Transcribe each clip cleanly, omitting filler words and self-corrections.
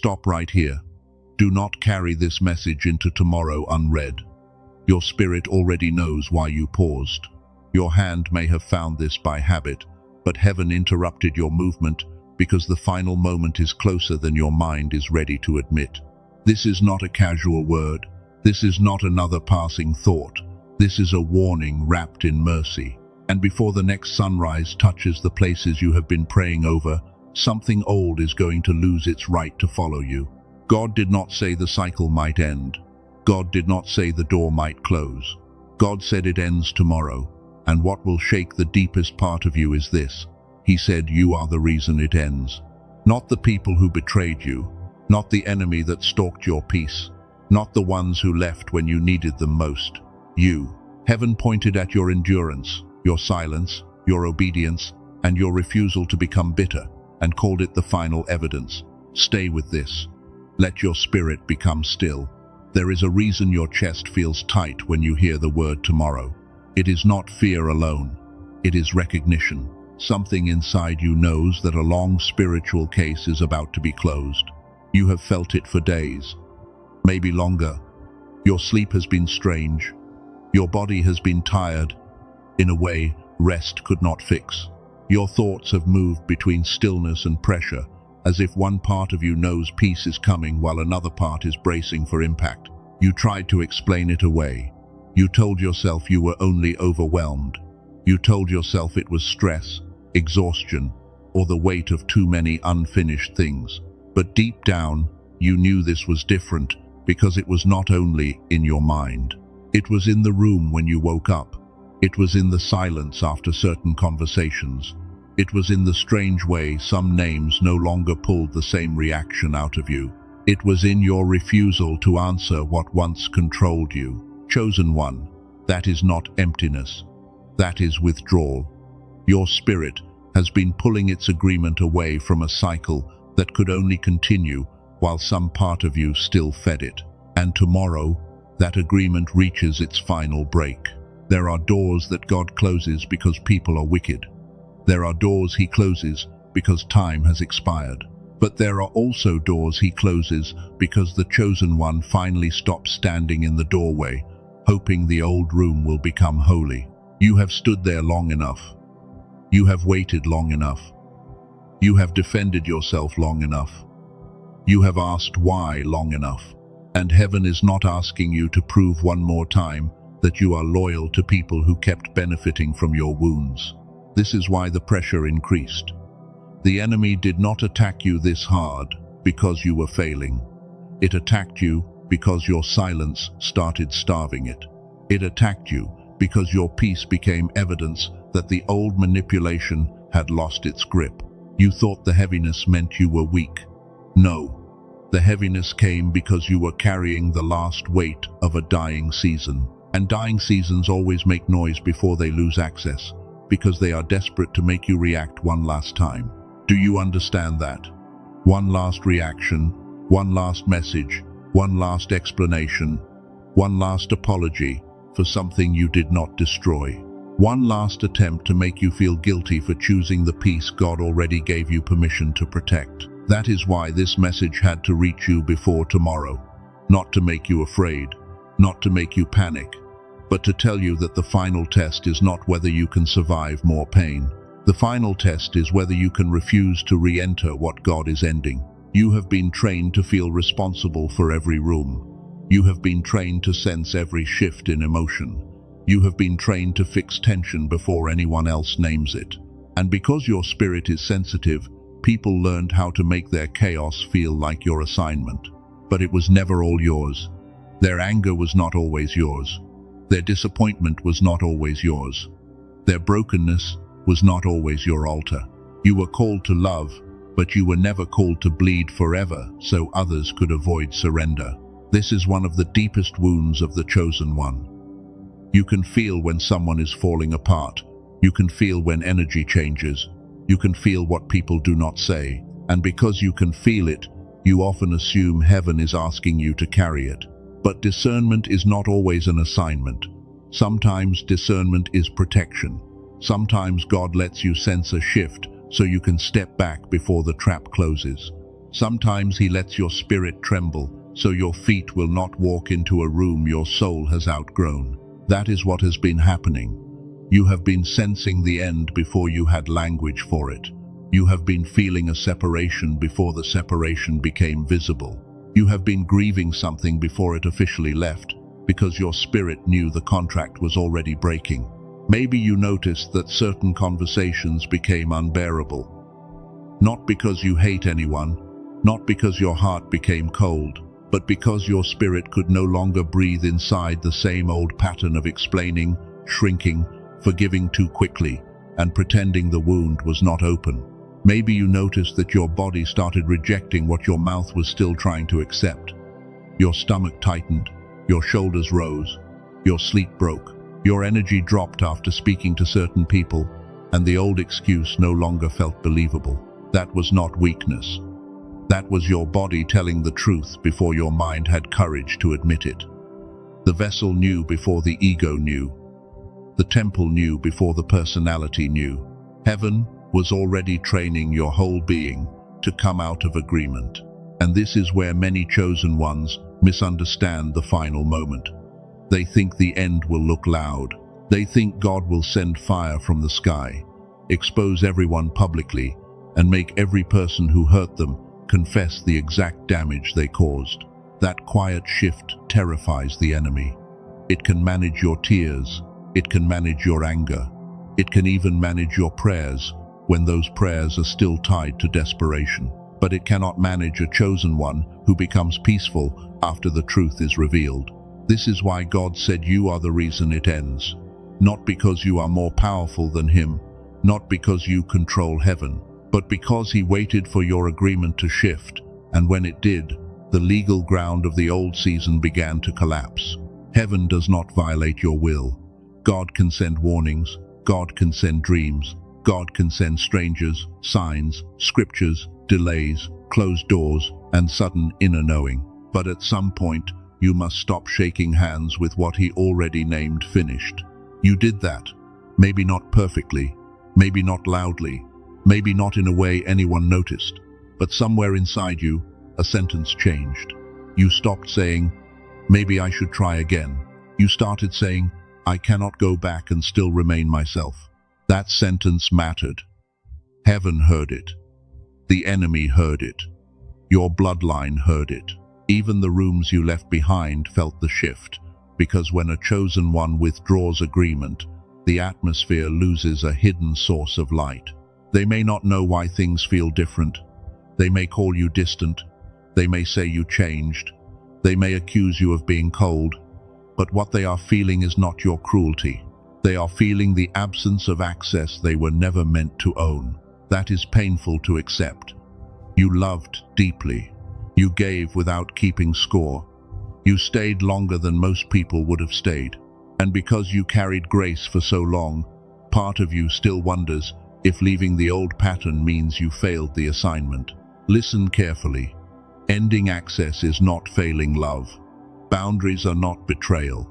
stop right here. Do not carry this message into tomorrow unread. Your spirit already knows why you paused. Your hand may have found this by habit, but heaven interrupted your movement because the final moment is closer than your mind is ready to admit. This is not a casual word. This is not another passing thought. This is a warning wrapped in mercy. And before the next sunrise touches the places you have been praying over, something old is going to lose its right to follow you. God did not say the cycle might end. God did not say the door might close. God said it ends tomorrow. And what will shake the deepest part of you is this. He said you are the reason it ends. Not the people who betrayed you. Not the enemy that stalked your peace. Not the ones who left when you needed them most. You. Heaven pointed at your endurance, your silence, your obedience, and your refusal to become bitter, and called it the final evidence. Stay with this. Let your spirit become still. There is a reason your chest feels tight when you hear the word tomorrow. It is not fear alone. It is recognition. Something inside you knows that a long spiritual case is about to be closed. You have felt it for days, maybe longer. Your sleep has been strange. Your body has been tired in a way rest could not fix. Your thoughts have moved between stillness and pressure, as if one part of you knows peace is coming while another part is bracing for impact. You tried to explain it away. You told yourself you were only overwhelmed. You told yourself it was stress, exhaustion, or the weight of too many unfinished things. But deep down, you knew this was different because it was not only in your mind. It was in the room when you woke up. It was in the silence after certain conversations. It was in the strange way some names no longer pulled the same reaction out of you. It was in your refusal to answer what once controlled you. Chosen one, that is not emptiness. That is withdrawal. Your spirit has been pulling its agreement away from a cycle that could only continue while some part of you still fed it. And tomorrow, that agreement reaches its final break. There are doors that God closes because people are wicked. There are doors He closes because time has expired. But there are also doors He closes because the chosen one finally stops standing in the doorway, hoping the old room will become holy. You have stood there long enough. You have waited long enough. You have defended yourself long enough. You have asked why long enough. And heaven is not asking you to prove one more time that you are loyal to people who kept benefiting from your wounds. This is why the pressure increased. The enemy did not attack you this hard because you were failing. It attacked you because your silence started starving it. It attacked you because your peace became evidence that the old manipulation had lost its grip. You thought the heaviness meant you were weak. No, the heaviness came because you were carrying the last weight of a dying season. And dying seasons always make noise before they lose access, because they are desperate to make you react one last time. Do you understand that? One last reaction, one last message, one last explanation, one last apology for something you did not destroy. One last attempt to make you feel guilty for choosing the peace God already gave you permission to protect. That is why this message had to reach you before tomorrow. Not to make you afraid, not to make you panic, but to tell you that the final test is not whether you can survive more pain. The final test is whether you can refuse to re-enter what God is ending. You have been trained to feel responsible for every room. You have been trained to sense every shift in emotion. You have been trained to fix tension before anyone else names it. And because your spirit is sensitive, people learned how to make their chaos feel like your assignment. But it was never all yours. Their anger was not always yours. Their disappointment was not always yours. Their brokenness was not always your altar. You were called to love, but you were never called to bleed forever so others could avoid surrender. This is one of the deepest wounds of the chosen one. You can feel when someone is falling apart. You can feel when energy changes. You can feel what people do not say. And because you can feel it, you often assume heaven is asking you to carry it. But discernment is not always an assignment. Sometimes discernment is protection. Sometimes God lets you sense a shift so you can step back before the trap closes. Sometimes he lets your spirit tremble, so your feet will not walk into a room your soul has outgrown. That is what has been happening. You have been sensing the end before you had language for it. You have been feeling a separation before the separation became visible. You have been grieving something before it officially left, because your spirit knew the contract was already breaking. Maybe you noticed that certain conversations became unbearable. Not because you hate anyone, not because your heart became cold, but because your spirit could no longer breathe inside the same old pattern of explaining, shrinking, forgiving too quickly, and pretending the wound was not open. Maybe you noticed that your body started rejecting what your mouth was still trying to accept. Your stomach tightened, your shoulders rose, your sleep broke, your energy dropped after speaking to certain people, and the old excuse no longer felt believable. That was not weakness. That was your body telling the truth before your mind had courage to admit it. The vessel knew before the ego knew. The temple knew before the personality knew. Heaven was already training your whole being to come out of agreement. And this is where many chosen ones misunderstand the final moment. They think the end will look loud. They think God will send fire from the sky, expose everyone publicly, and make every person who hurt them confess the exact damage they caused. That quiet shift terrifies the enemy. It can manage your tears. It can manage your anger. It can even manage your prayers when those prayers are still tied to desperation. But it cannot manage a chosen one who becomes peaceful after the truth is revealed. This is why God said you are the reason it ends. Not because you are more powerful than Him, not because you control heaven, but because He waited for your agreement to shift, and when it did, the legal ground of the old season began to collapse. Heaven does not violate your will. God can send warnings, God can send dreams, God can send strangers, signs, scriptures, delays, closed doors, and sudden inner knowing. But at some point, you must stop shaking hands with what He already named finished. You did that. Maybe not perfectly, maybe not loudly, maybe not in a way anyone noticed, but somewhere inside you, a sentence changed. You stopped saying, "Maybe I should try again." You started saying, "I cannot go back and still remain myself." That sentence mattered. Heaven heard it. The enemy heard it. Your bloodline heard it. Even the rooms you left behind felt the shift, because when a chosen one withdraws agreement, the atmosphere loses a hidden source of light. They may not know why things feel different. They may call you distant. They may say you changed. They may accuse you of being cold. But what they are feeling is not your cruelty. They are feeling the absence of access they were never meant to own. That is painful to accept. You loved deeply. You gave without keeping score. You stayed longer than most people would have stayed. And because you carried grace for so long, part of you still wonders if leaving the old pattern means you failed the assignment. Listen carefully. Ending access is not failing love. Boundaries are not betrayal.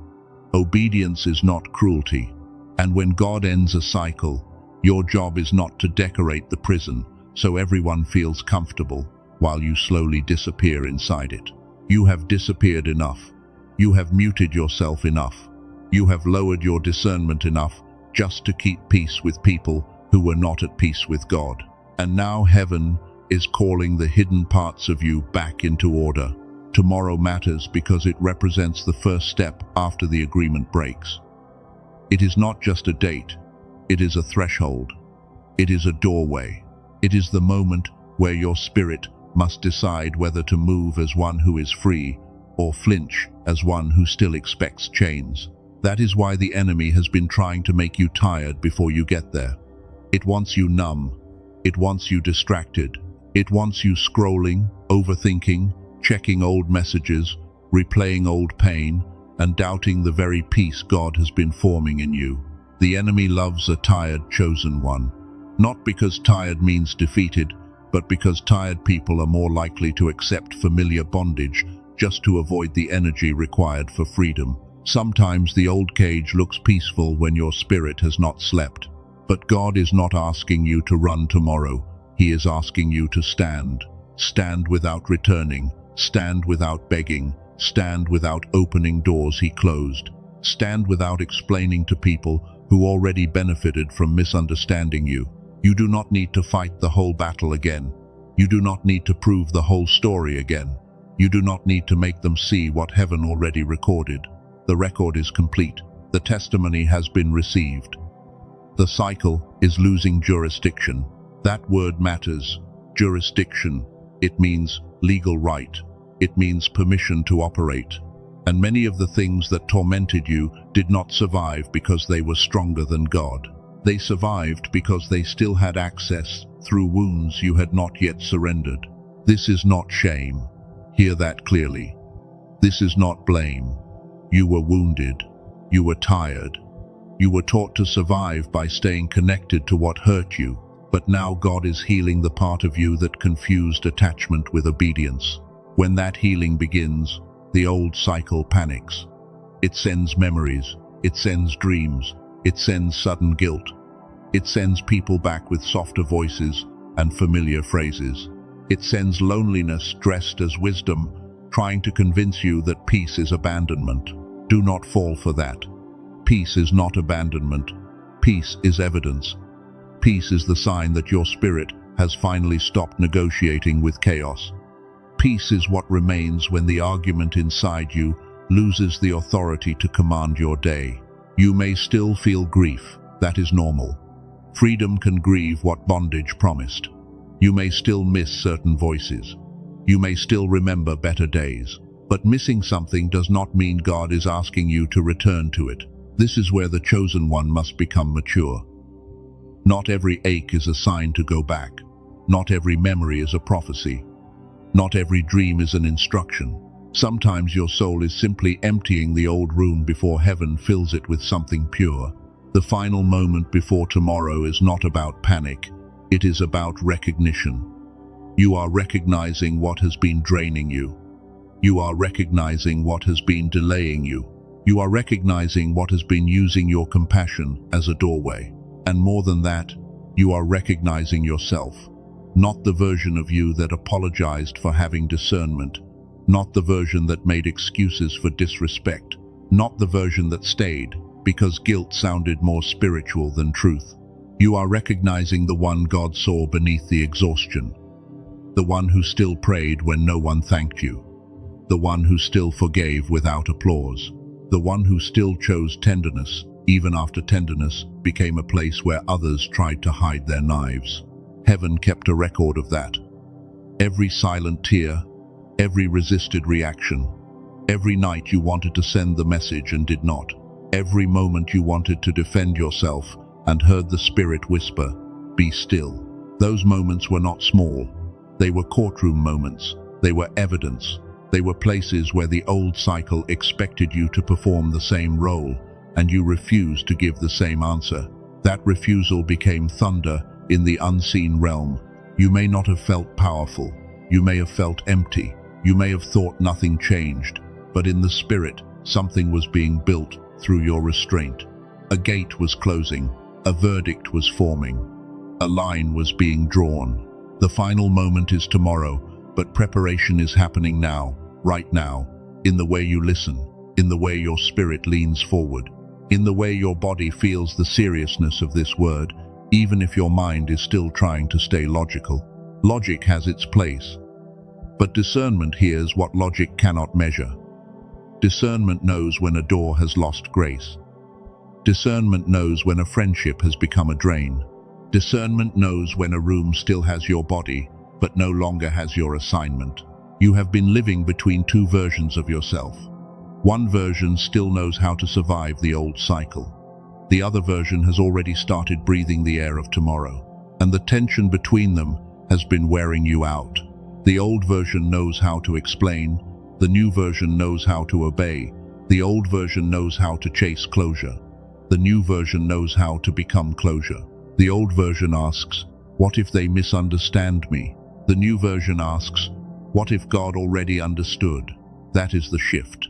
Obedience is not cruelty. And when God ends a cycle, your job is not to decorate the prison so everyone feels comfortable while you slowly disappear inside it. You have disappeared enough. You have muted yourself enough. You have lowered your discernment enough just to keep peace with people who were not at peace with God. And now heaven is calling the hidden parts of you back into order. Tomorrow matters because it represents the first step after the agreement breaks. It is not just a date. It is a threshold. It is a doorway. It is the moment where your spirit must decide whether to move as one who is free or flinch as one who still expects chains. That is why the enemy has been trying to make you tired before you get there. It wants you numb. It wants you distracted. It wants you scrolling, overthinking, checking old messages, replaying old pain, and doubting the very peace God has been forming in you. The enemy loves a tired chosen one, not because tired means defeated, but because tired people are more likely to accept familiar bondage just to avoid the energy required for freedom. Sometimes the old cage looks peaceful when your spirit has not slept. But God is not asking you to run tomorrow. He is asking you to stand. stand without returning, stand without begging, stand without opening doors he closed, stand without explaining to people who already benefited from misunderstanding you. You do not need to fight the whole battle again. You do not need to prove the whole story again. You do not need to make them see what heaven already recorded. The record is complete. The testimony has been received. The cycle is losing jurisdiction. That word matters. Jurisdiction. It means legal right. It means permission to operate. And many of the things that tormented you did not survive because they were stronger than God. They survived because they still had access through wounds you had not yet surrendered. This is not shame. Hear that clearly. This is not blame. You were wounded. You were tired. You were taught to survive by staying connected to what hurt you. But now God is healing the part of you that confused attachment with obedience. When that healing begins, the old cycle panics. It sends memories. It sends dreams. It sends sudden guilt. It sends people back with softer voices and familiar phrases. It sends loneliness dressed as wisdom, trying to convince you that peace is abandonment. Do not fall for that. Peace is not abandonment. Peace is evidence. Peace is the sign that your spirit has finally stopped negotiating with chaos. Peace is what remains when the argument inside you loses the authority to command your day. You may still feel grief. That is normal. Freedom can grieve what bondage promised. You may still miss certain voices. You may still remember better days. But missing something does not mean God is asking you to return to it. This is where the chosen one must become mature. Not every ache is a sign to go back. Not every memory is a prophecy. Not every dream is an instruction. Sometimes your soul is simply emptying the old room before heaven fills it with something pure. The final moment before tomorrow is not about panic. It is about recognition. You are recognizing what has been draining you. You are recognizing what has been delaying you. You are recognizing what has been using your compassion as a doorway. And more than that, you are recognizing yourself. Not the version of you that apologized for having discernment. Not the version that made excuses for disrespect. Not the version that stayed because guilt sounded more spiritual than truth. You are recognizing the one God saw beneath the exhaustion. The one who still prayed when no one thanked you. The one who still forgave without applause. The one who still chose tenderness, even after tenderness became a place where others tried to hide their knives. Heaven kept a record of that. Every silent tear, every resisted reaction, every night you wanted to send the message and did not, every moment you wanted to defend yourself and heard the Spirit whisper, "Be still." Those moments were not small. They were courtroom moments. They were evidence. They were places where the old cycle expected you to perform the same role, and you refused to give the same answer. That refusal became thunder in the unseen realm. You may not have felt powerful. You may have felt empty. You may have thought nothing changed. But in the spirit, something was being built through your restraint. A gate was closing. A verdict was forming. A line was being drawn. The final moment is tomorrow, but preparation is happening now, right now, in the way you listen, in the way your spirit leans forward, in the way your body feels the seriousness of this word, even if your mind is still trying to stay logical. Logic has its place, but discernment hears what logic cannot measure. Discernment knows when a door has lost grace. Discernment knows when a friendship has become a drain. Discernment knows when a room still has your body, but no longer has your assignment. You have been living between two versions of yourself. One version still knows how to survive the old cycle. The other version has already started breathing the air of tomorrow, and the tension between them has been wearing you out. The old version knows how to explain. The new version knows how to obey. The old version knows how to chase closure. The new version knows how to become closure. The old version asks, "What if they misunderstand me?" The new version asks, "What if God already understood?" That is the shift.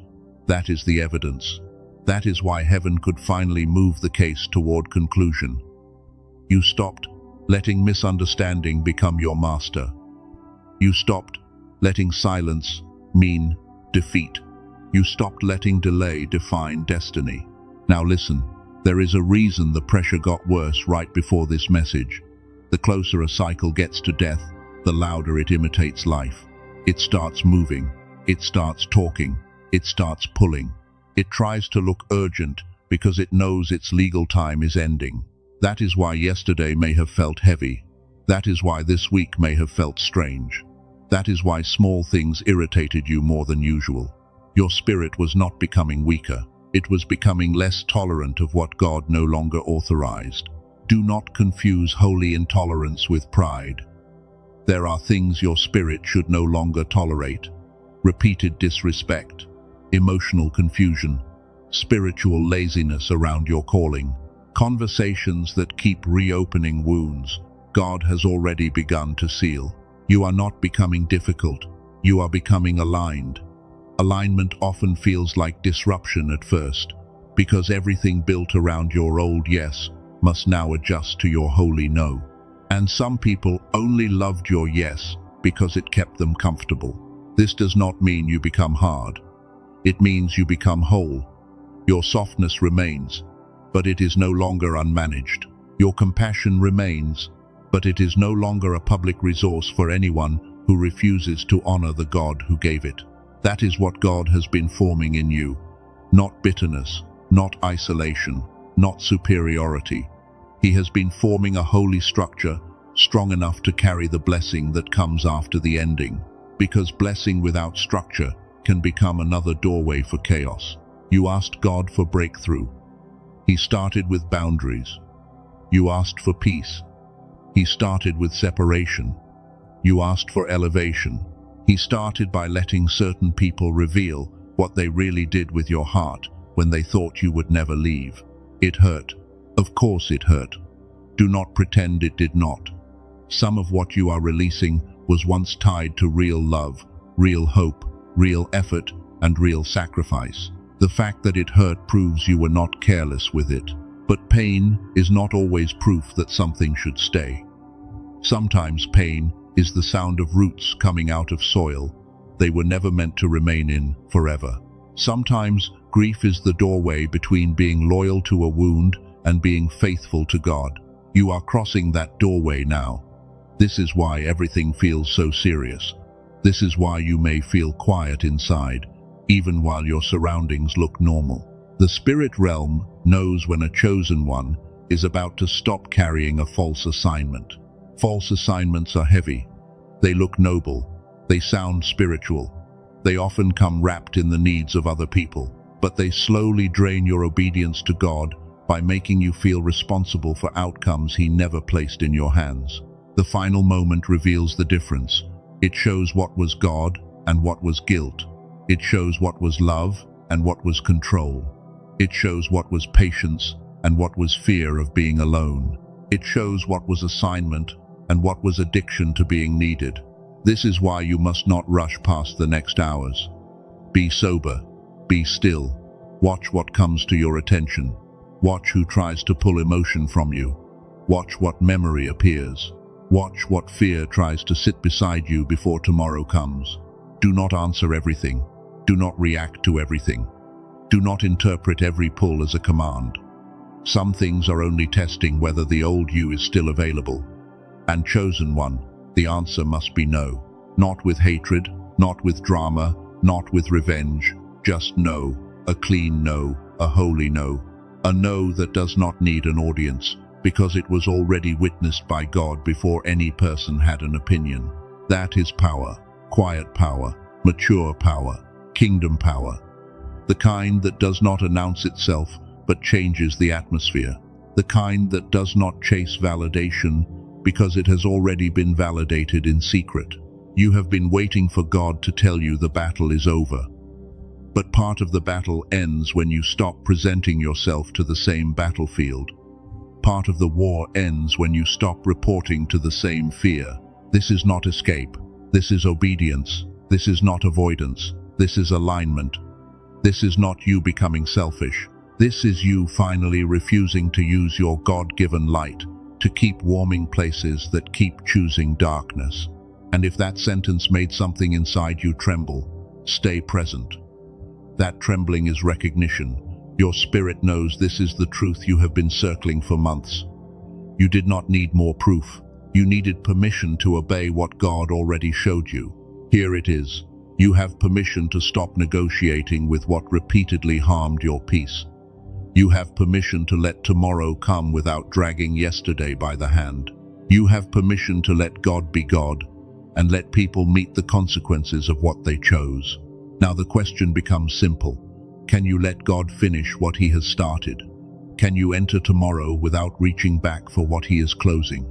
That is the evidence. That is why heaven could finally move the case toward conclusion. You stopped letting misunderstanding become your master. You stopped letting silence mean defeat. You stopped letting delay define destiny. Now listen, there is a reason the pressure got worse right before this message. The closer a cycle gets to death, the louder it imitates life. It starts moving, it starts talking, it starts pulling. It tries to look urgent because it knows its legal time is ending. That is why yesterday may have felt heavy. That is why this week may have felt strange. That is why small things irritated you more than usual. Your spirit was not becoming weaker. It was becoming less tolerant of what God no longer authorized. Do not confuse holy intolerance with pride. There are things your spirit should no longer tolerate. Repeated disrespect, emotional confusion, spiritual laziness around your calling, conversations that keep reopening wounds God has already begun to seal. You are not becoming difficult. You are becoming aligned. Alignment often feels like disruption at first, because everything built around your old yes must now adjust to your holy no. And some people only loved your yes because it kept them comfortable. This does not mean you become hard. It means you become whole. Your softness remains, but it is no longer unmanaged. Your compassion remains, but it is no longer a public resource for anyone who refuses to honor the God who gave it. That is what God has been forming in you. Not bitterness, not isolation, not superiority. He has been forming a holy structure strong enough to carry the blessing that comes after the ending. Because blessing without structure can become another doorway for chaos. You asked God for breakthrough. He started with boundaries. You asked for peace. He started with separation. You asked for elevation. He started by letting certain people reveal what they really did with your heart when they thought you would never leave. It hurt. Of course it hurt. Do not pretend it did not. Some of what you are releasing was once tied to real love, real hope, real effort, and real sacrifice. The fact that it hurt proves you were not careless with it. But pain is not always proof that something should stay. Sometimes pain is the sound of roots coming out of soil they were never meant to remain in forever. Sometimes grief is the doorway between being loyal to a wound and being faithful to God. You are crossing that doorway now. This is why everything feels so serious. This is why you may feel quiet inside, even while your surroundings look normal. The spirit realm knows when a chosen one is about to stop carrying a false assignment. False assignments are heavy. They look noble. They sound spiritual. They often come wrapped in the needs of other people, but they slowly drain your obedience to God by making you feel responsible for outcomes He never placed in your hands. The final moment reveals the difference. It shows what was God and what was guilt. It shows what was love and what was control. It shows what was patience and what was fear of being alone. It shows what was assignment and what was addiction to being needed. This is why you must not rush past the next hours. Be sober. Be still. Watch what comes to your attention. Watch who tries to pull emotion from you. Watch what memory appears. Watch what fear tries to sit beside you before tomorrow comes. Do not answer everything. Do not react to everything. Do not interpret every pull as a command. Some things are only testing whether the old you is still available. And chosen one, the answer must be no. Not with hatred, not with drama, not with revenge. Just no. A clean no, a holy no. A no that does not need an audience, because it was already witnessed by God before any person had an opinion. That is power. Quiet power. Mature power. Kingdom power. The kind that does not announce itself, but changes the atmosphere. The kind that does not chase validation, because it has already been validated in secret. You have been waiting for God to tell you the battle is over. But part of the battle ends when you stop presenting yourself to the same battlefield. Part of the war ends when you stop reporting to the same fear. This is not escape. This is obedience. This is not avoidance. This is alignment. This is not you becoming selfish. This is you finally refusing to use your God-given light to keep warming places that keep choosing darkness. And if that sentence made something inside you tremble, stay present. That trembling is recognition. Your spirit knows this is the truth you have been circling for months. You did not need more proof. You needed permission to obey what God already showed you. Here it is. You have permission to stop negotiating with what repeatedly harmed your peace. You have permission to let tomorrow come without dragging yesterday by the hand. You have permission to let God be God and let people meet the consequences of what they chose. Now the question becomes simple. Can you let God finish what He has started? Can you enter tomorrow without reaching back for what He is closing?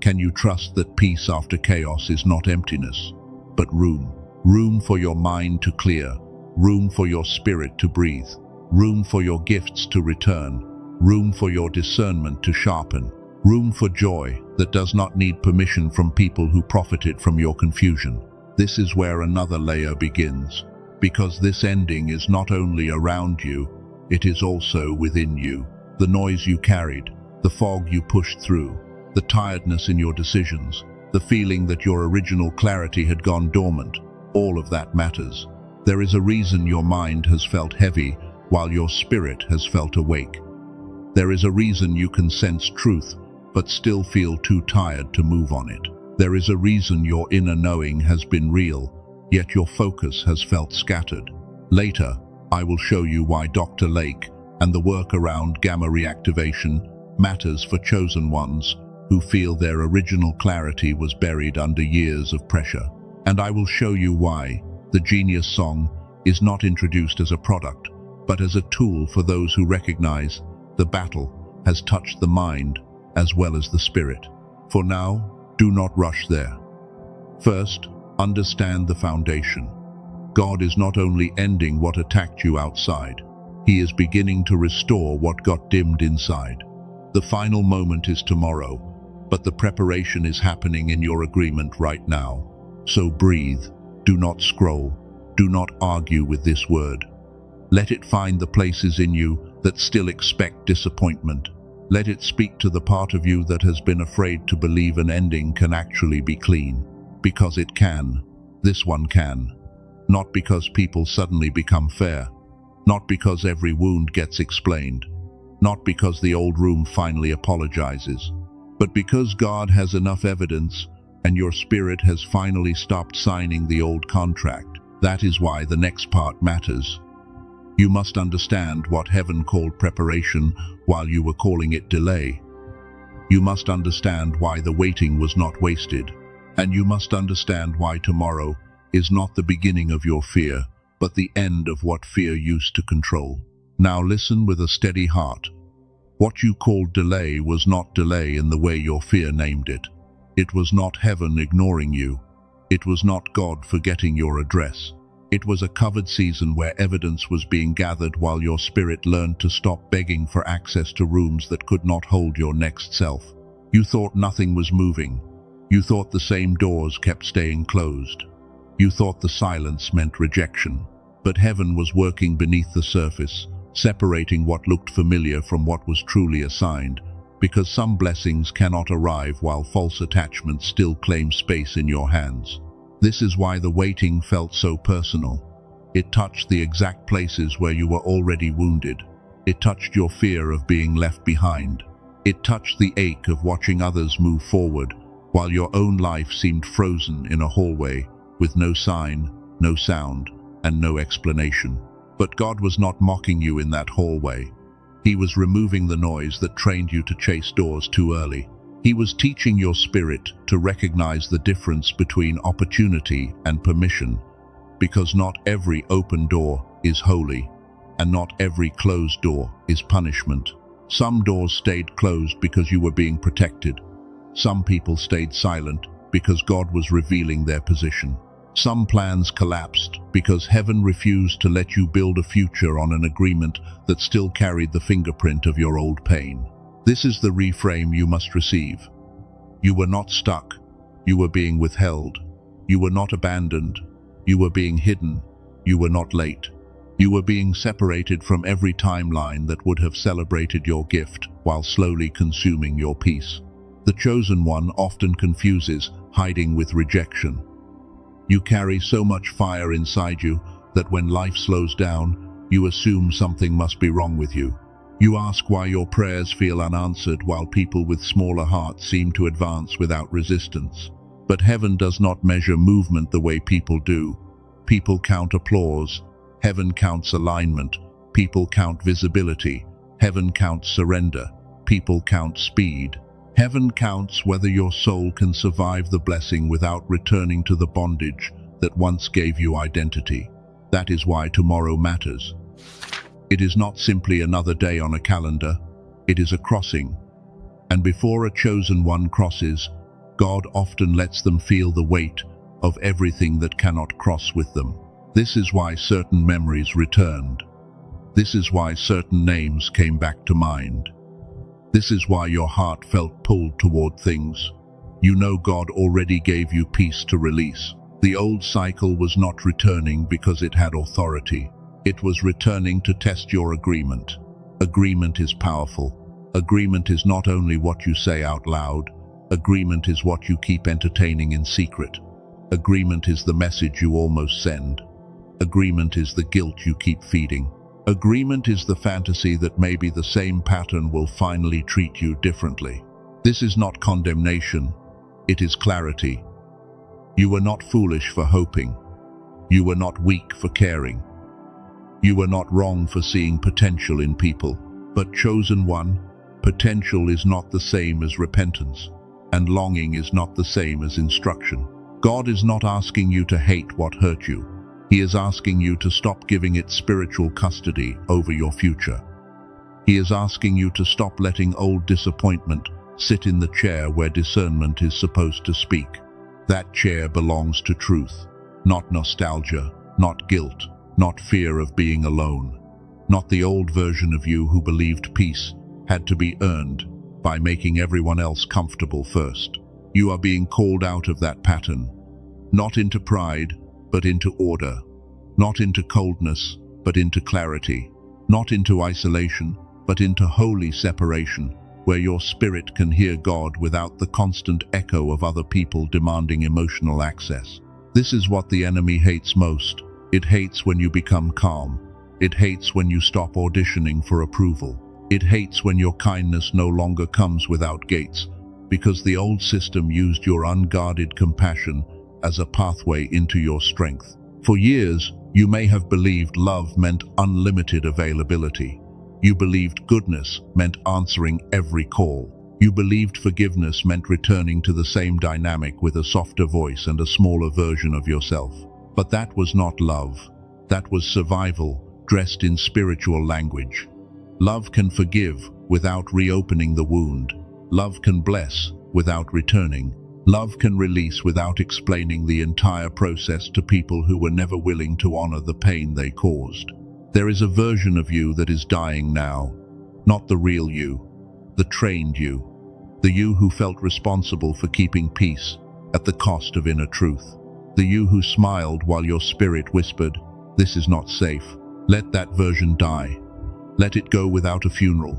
Can you trust that peace after chaos is not emptiness, but room? Room for your mind to clear, room for your spirit to breathe, room for your gifts to return, room for your discernment to sharpen, room for joy that does not need permission from people who profited from your confusion. This is where another layer begins, because this ending is not only around you, it is also within you. The noise you carried, the fog you pushed through, the tiredness in your decisions, the feeling that your original clarity had gone dormant, all of that matters. There is a reason your mind has felt heavy while your spirit has felt awake. There is a reason you can sense truth but still feel too tired to move on it. There is a reason your inner knowing has been real, yet your focus has felt scattered. Later, I will show you why Dr. Lake and the work around gamma reactivation matters for chosen ones who feel their original clarity was buried under years of pressure. And I will show you why the Genius Song is not introduced as a product, but as a tool for those who recognize the battle has touched the mind as well as the spirit. For now, do not rush there. First, understand the foundation. God is not only ending what attacked you outside, He is beginning to restore what got dimmed inside. The final moment is tomorrow, but the preparation is happening in your agreement right now. So breathe, do not scroll, do not argue with this word. Let it find the places in you that still expect disappointment. Let it speak to the part of you that has been afraid to believe an ending can actually be clean. Because it can. This one can. Not because people suddenly become fair. Not because every wound gets explained. Not because the old room finally apologizes. But because God has enough evidence and your spirit has finally stopped signing the old contract. That is why the next part matters. You must understand what heaven called preparation while you were calling it delay. You must understand why the waiting was not wasted. And you must understand why tomorrow is not the beginning of your fear, but the end of what fear used to control. Now listen with a steady heart. What you called delay was not delay in the way your fear named it. It was not heaven ignoring you. It was not God forgetting your address. It was a covered season where evidence was being gathered while your spirit learned to stop begging for access to rooms that could not hold your next self. You thought nothing was moving. You thought the same doors kept staying closed. You thought the silence meant rejection. But heaven was working beneath the surface, separating what looked familiar from what was truly assigned, because some blessings cannot arrive while false attachments still claim space in your hands. This is why the waiting felt so personal. It touched the exact places where you were already wounded. It touched your fear of being left behind. It touched the ache of watching others move forward, while your own life seemed frozen in a hallway, with no sign, no sound, and no explanation. But God was not mocking you in that hallway. He was removing the noise that trained you to chase doors too early. He was teaching your spirit to recognize the difference between opportunity and permission, because not every open door is holy, and not every closed door is punishment. Some doors stayed closed because you were being protected. Some people stayed silent because God was revealing their position. Some plans collapsed because heaven refused to let you build a future on an agreement that still carried the fingerprint of your old pain. This is the reframe you must receive. You were not stuck. You were being withheld. You were not abandoned. You were being hidden. You were not late. You were being separated from every timeline that would have celebrated your gift while slowly consuming your peace. The chosen one often confuses hiding with rejection. You carry so much fire inside you that when life slows down, you assume something must be wrong with you. You ask why your prayers feel unanswered while people with smaller hearts seem to advance without resistance. But heaven does not measure movement the way people do. People count applause. Heaven counts alignment. People count visibility. Heaven counts surrender. People count speed. Heaven counts whether your soul can survive the blessing without returning to the bondage that once gave you identity. That is why tomorrow matters. It is not simply another day on a calendar, it is a crossing. And before a chosen one crosses, God often lets them feel the weight of everything that cannot cross with them. This is why certain memories returned. This is why certain names came back to mind. This is why your heart felt pulled toward things. You know God already gave you peace to release. The old cycle was not returning because it had authority. It was returning to test your agreement. Agreement is powerful. Agreement is not only what you say out loud. Agreement is what you keep entertaining in secret. Agreement is the message you almost send. Agreement is the guilt you keep feeding. Agreement is the fantasy that maybe the same pattern will finally treat you differently. This is not condemnation, it is clarity. You were not foolish for hoping. You were not weak for caring. You were not wrong for seeing potential in people. But chosen one, potential is not the same as repentance, and longing is not the same as instruction. God is not asking you to hate what hurt you. He is asking you to stop giving it spiritual custody over your future. He is asking you to stop letting old disappointment sit in the chair where discernment is supposed to speak. That chair belongs to truth, not nostalgia, not guilt, not fear of being alone, not the old version of you who believed peace had to be earned by making everyone else comfortable first. You are being called out of that pattern, not into pride, but into order, not into coldness, but into clarity, not into isolation, but into holy separation, where your spirit can hear God without the constant echo of other people demanding emotional access. This is what the enemy hates most. It hates when you become calm. It hates when you stop auditioning for approval. It hates when your kindness no longer comes without gates, because the old system used your unguarded compassion as a pathway into your strength. For years, you may have believed love meant unlimited availability. You believed goodness meant answering every call. You believed forgiveness meant returning to the same dynamic with a softer voice and a smaller version of yourself. But that was not love. That was survival, dressed in spiritual language. Love can forgive without reopening the wound. Love can bless without returning. Love can release without explaining the entire process to people who were never willing to honor the pain they caused. There is a version of you that is dying now, not the real you, the trained you, the you who felt responsible for keeping peace at the cost of inner truth, the you who smiled while your spirit whispered, "This is not safe." Let that version die. Let it go without a funeral.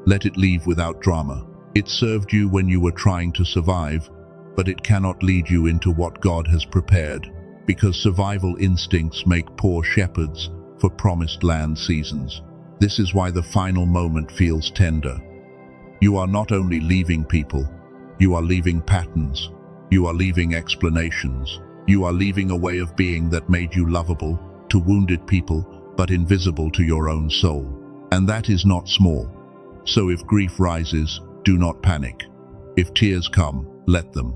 Let it leave without drama. It served you when you were trying to survive, but it cannot lead you into what God has prepared, because survival instincts make poor shepherds for promised land seasons. This is why the final moment feels tender. You are not only leaving people, you are leaving patterns, you are leaving explanations, you are leaving a way of being that made you lovable to wounded people, but invisible to your own soul. And that is not small. So if grief rises, do not panic. If tears come, let them.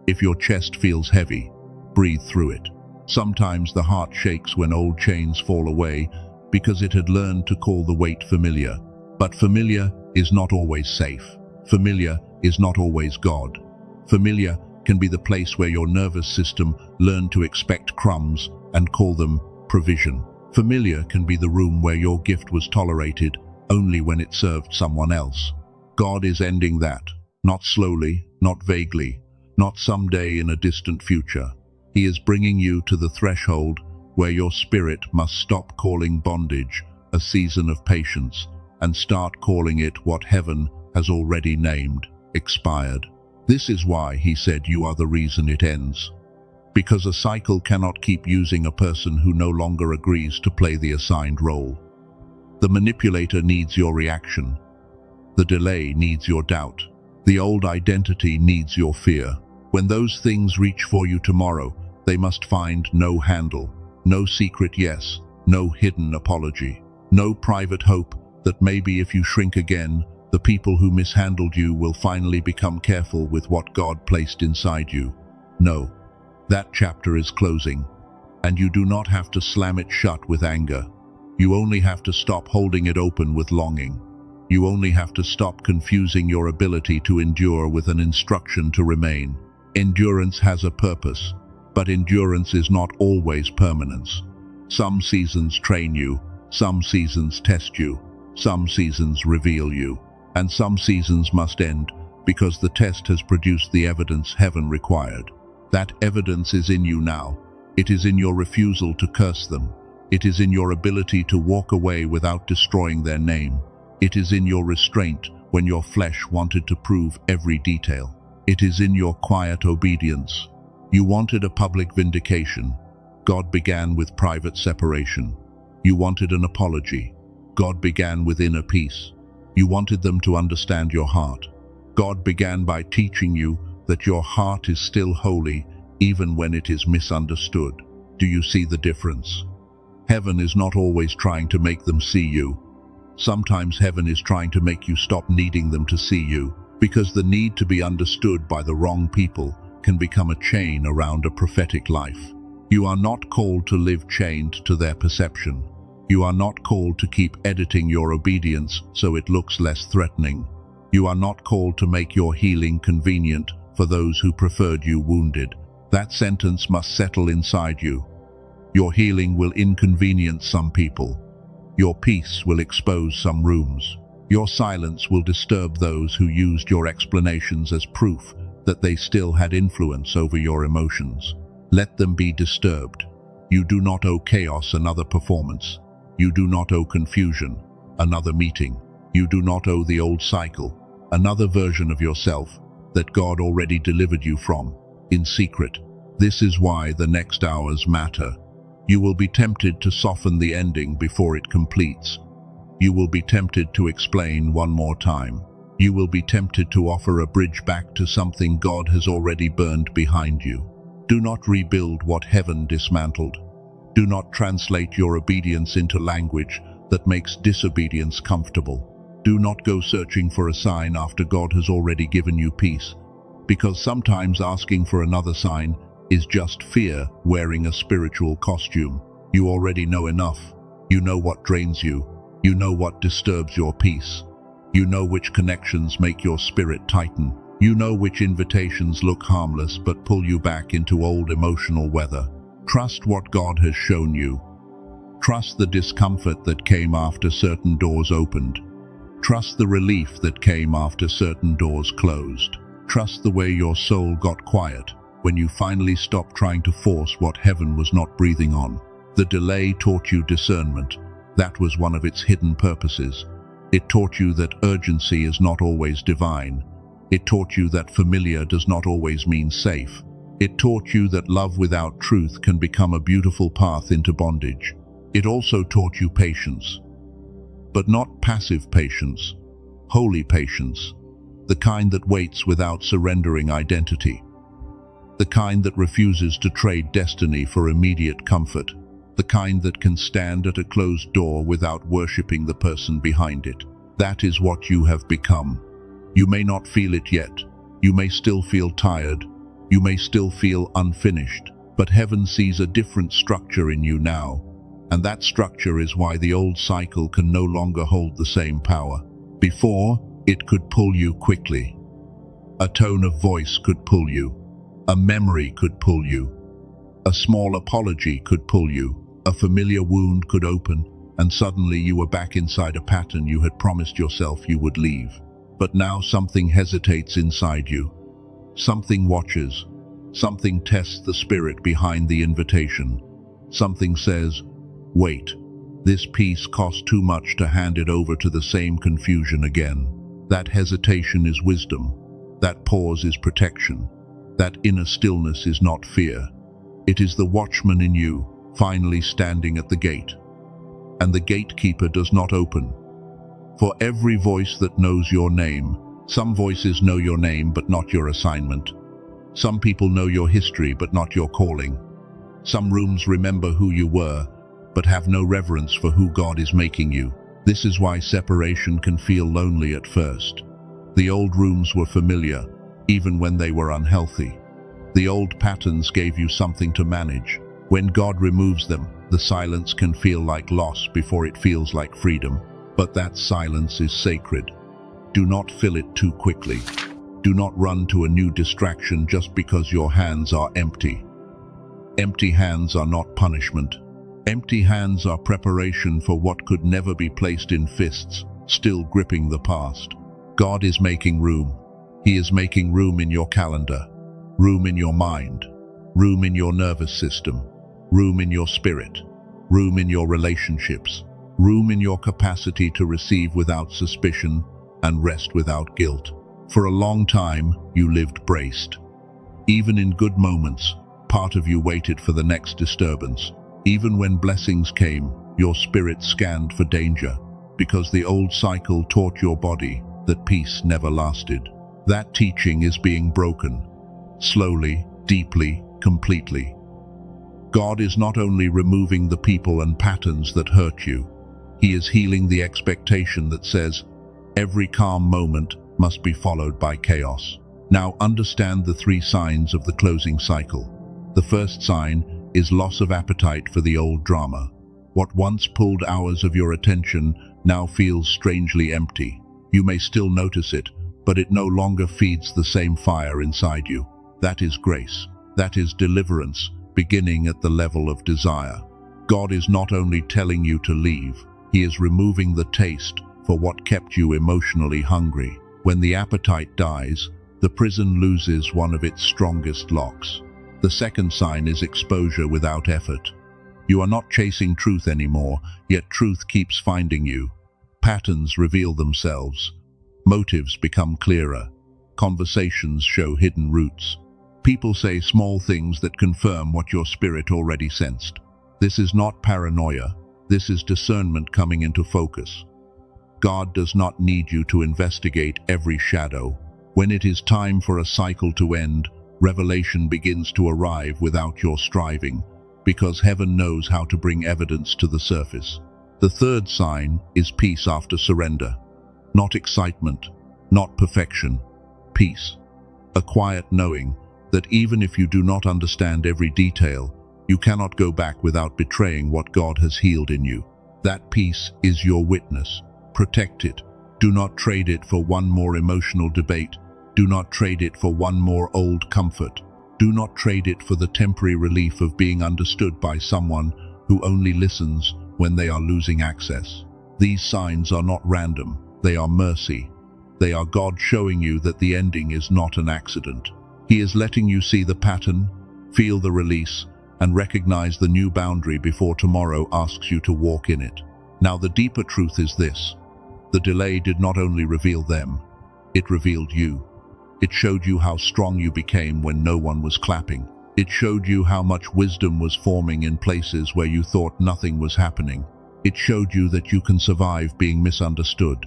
If your chest feels heavy, breathe through it. Sometimes the heart shakes when old chains fall away because it had learned to call the weight familiar. But familiar is not always safe. Familiar is not always God. Familiar can be the place where your nervous system learned to expect crumbs and call them provision. Familiar can be the room where your gift was tolerated only when it served someone else. God is ending that, not slowly, not vaguely, not someday in a distant future. He is bringing you to the threshold where your spirit must stop calling bondage a season of patience and start calling it what heaven has already named, expired. This is why he said you are the reason it ends. Because a cycle cannot keep using a person who no longer agrees to play the assigned role. The manipulator needs your reaction. The delay needs your doubt. The old identity needs your fear. When those things reach for you tomorrow, they must find no handle, no secret yes, no hidden apology, no private hope that maybe if you shrink again, the people who mishandled you will finally become careful with what God placed inside you. No, that chapter is closing, and you do not have to slam it shut with anger. You only have to stop holding it open with longing. You only have to stop confusing your ability to endure with an instruction to remain. Endurance has a purpose, but endurance is not always permanence. Some seasons train you, some seasons test you, some seasons reveal you, and some seasons must end because the test has produced the evidence heaven required. That evidence is in you now. It is in your refusal to curse them. It is in your ability to walk away without destroying their name. It is in your restraint when your flesh wanted to prove every detail. It is in your quiet obedience. You wanted a public vindication. God began with private separation. You wanted an apology. God began with inner peace. You wanted them to understand your heart. God began by teaching you that your heart is still holy even when it is misunderstood. Do you see the difference? Heaven is not always trying to make them see you. Sometimes heaven is trying to make you stop needing them to see you, because the need to be understood by the wrong people can become a chain around a prophetic life. You are not called to live chained to their perception. You are not called to keep editing your obedience so it looks less threatening. You are not called to make your healing convenient for those who preferred you wounded. That sentence must settle inside you. Your healing will inconvenience some people. Your peace will expose some rooms. Your silence will disturb those who used your explanations as proof that they still had influence over your emotions. Let them be disturbed. You do not owe chaos another performance. You do not owe confusion another meeting. You do not owe the old cycle another version of yourself that God already delivered you from, in secret. This is why the next hours matter. You will be tempted to soften the ending before it completes. You will be tempted to explain one more time. You will be tempted to offer a bridge back to something God has already burned behind you. Do not rebuild what heaven dismantled. Do not translate your obedience into language that makes disobedience comfortable. Do not go searching for a sign after God has already given you peace, because sometimes asking for another sign is just fear wearing a spiritual costume. You already know enough. You know what drains you. You know what disturbs your peace. You know which connections make your spirit tighten. You know which invitations look harmless but pull you back into old emotional weather. Trust what God has shown you. Trust the discomfort that came after certain doors opened. Trust the relief that came after certain doors closed. Trust the way your soul got quiet when you finally stopped trying to force what heaven was not breathing on. The delay taught you discernment. That was one of its hidden purposes. It taught you that urgency is not always divine. It taught you that familiar does not always mean safe. It taught you that love without truth can become a beautiful path into bondage. It also taught you patience. But not passive patience, holy patience, the kind that waits without surrendering identity, the kind that refuses to trade destiny for immediate comfort, the kind that can stand at a closed door without worshipping the person behind it. That is what you have become. You may not feel it yet. You may still feel tired. You may still feel unfinished. But heaven sees a different structure in you now. And that structure is why the old cycle can no longer hold the same power. Before, it could pull you quickly. A tone of voice could pull you. A memory could pull you. A small apology could pull you. A familiar wound could open, and suddenly you were back inside a pattern you had promised yourself you would leave. But now something hesitates inside you. Something watches. Something tests the spirit behind the invitation. Something says, wait, this piece cost too much to hand it over to the same confusion again. That hesitation is wisdom. That pause is protection. That inner stillness is not fear. It is the watchman in you, finally standing at the gate. And the gatekeeper does not open. For every voice that knows your name, some voices know your name but not your assignment. Some people know your history but not your calling. Some rooms remember who you were, but have no reverence for who God is making you. This is why separation can feel lonely at first. The old rooms were familiar, even when they were unhealthy. The old patterns gave you something to manage. When God removes them, the silence can feel like loss before it feels like freedom. But that silence is sacred. Do not fill it too quickly. Do not run to a new distraction just because your hands are empty. Empty hands are not punishment. Empty hands are preparation for what could never be placed in fists, still gripping the past. God is making room. He is making room in your calendar, room in your mind, room in your nervous system, room in your spirit, room in your relationships, room in your capacity to receive without suspicion and rest without guilt. For a long time, you lived braced. Even in good moments, part of you waited for the next disturbance. Even when blessings came, your spirit scanned for danger, because the old cycle taught your body that peace never lasted. That teaching is being broken, slowly, deeply, completely. God is not only removing the people and patterns that hurt you, He is healing the expectation that says, every calm moment must be followed by chaos. Now understand the 3 signs of the closing cycle. The first sign is loss of appetite for the old drama. What once pulled hours of your attention now feels strangely empty. You may still notice it, but it no longer feeds the same fire inside you. That is grace. That is deliverance, beginning at the level of desire. God is not only telling you to leave, He is removing the taste for what kept you emotionally hungry. When the appetite dies, the prison loses one of its strongest locks. The second sign is exposure without effort. You are not chasing truth anymore, yet truth keeps finding you. Patterns reveal themselves. Motives become clearer. Conversations show hidden roots. People say small things that confirm what your spirit already sensed. This is not paranoia. This is discernment coming into focus. God does not need you to investigate every shadow. When it is time for a cycle to end, revelation begins to arrive without your striving, because heaven knows how to bring evidence to the surface. The third sign is peace after surrender. Not excitement, not perfection, peace. A quiet knowing that even if you do not understand every detail, you cannot go back without betraying what God has healed in you. That peace is your witness. Protect it. Do not trade it for one more emotional debate. Do not trade it for one more old comfort. Do not trade it for the temporary relief of being understood by someone who only listens when they are losing access. These signs are not random. They are mercy. They are God showing you that the ending is not an accident. He is letting you see the pattern, feel the release, and recognize the new boundary before tomorrow asks you to walk in it. Now the deeper truth is this. The delay did not only reveal them, it revealed you. It showed you how strong you became when no one was clapping. It showed you how much wisdom was forming in places where you thought nothing was happening. It showed you that you can survive being misunderstood.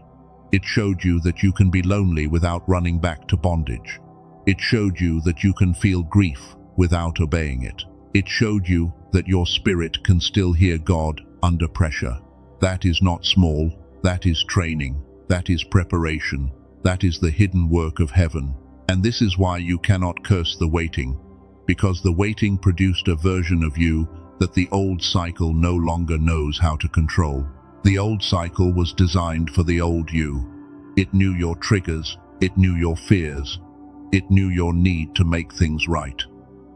It showed you that you can be lonely without running back to bondage. It showed you that you can feel grief without obeying it. It showed you that your spirit can still hear God under pressure. That is not small. That is training. That is preparation. That is the hidden work of heaven. And this is why you cannot curse the waiting, because the waiting produced a version of you that the old cycle no longer knows how to control. The old cycle was designed for the old you. It knew your triggers. It knew your fears. It knew your need to make things right.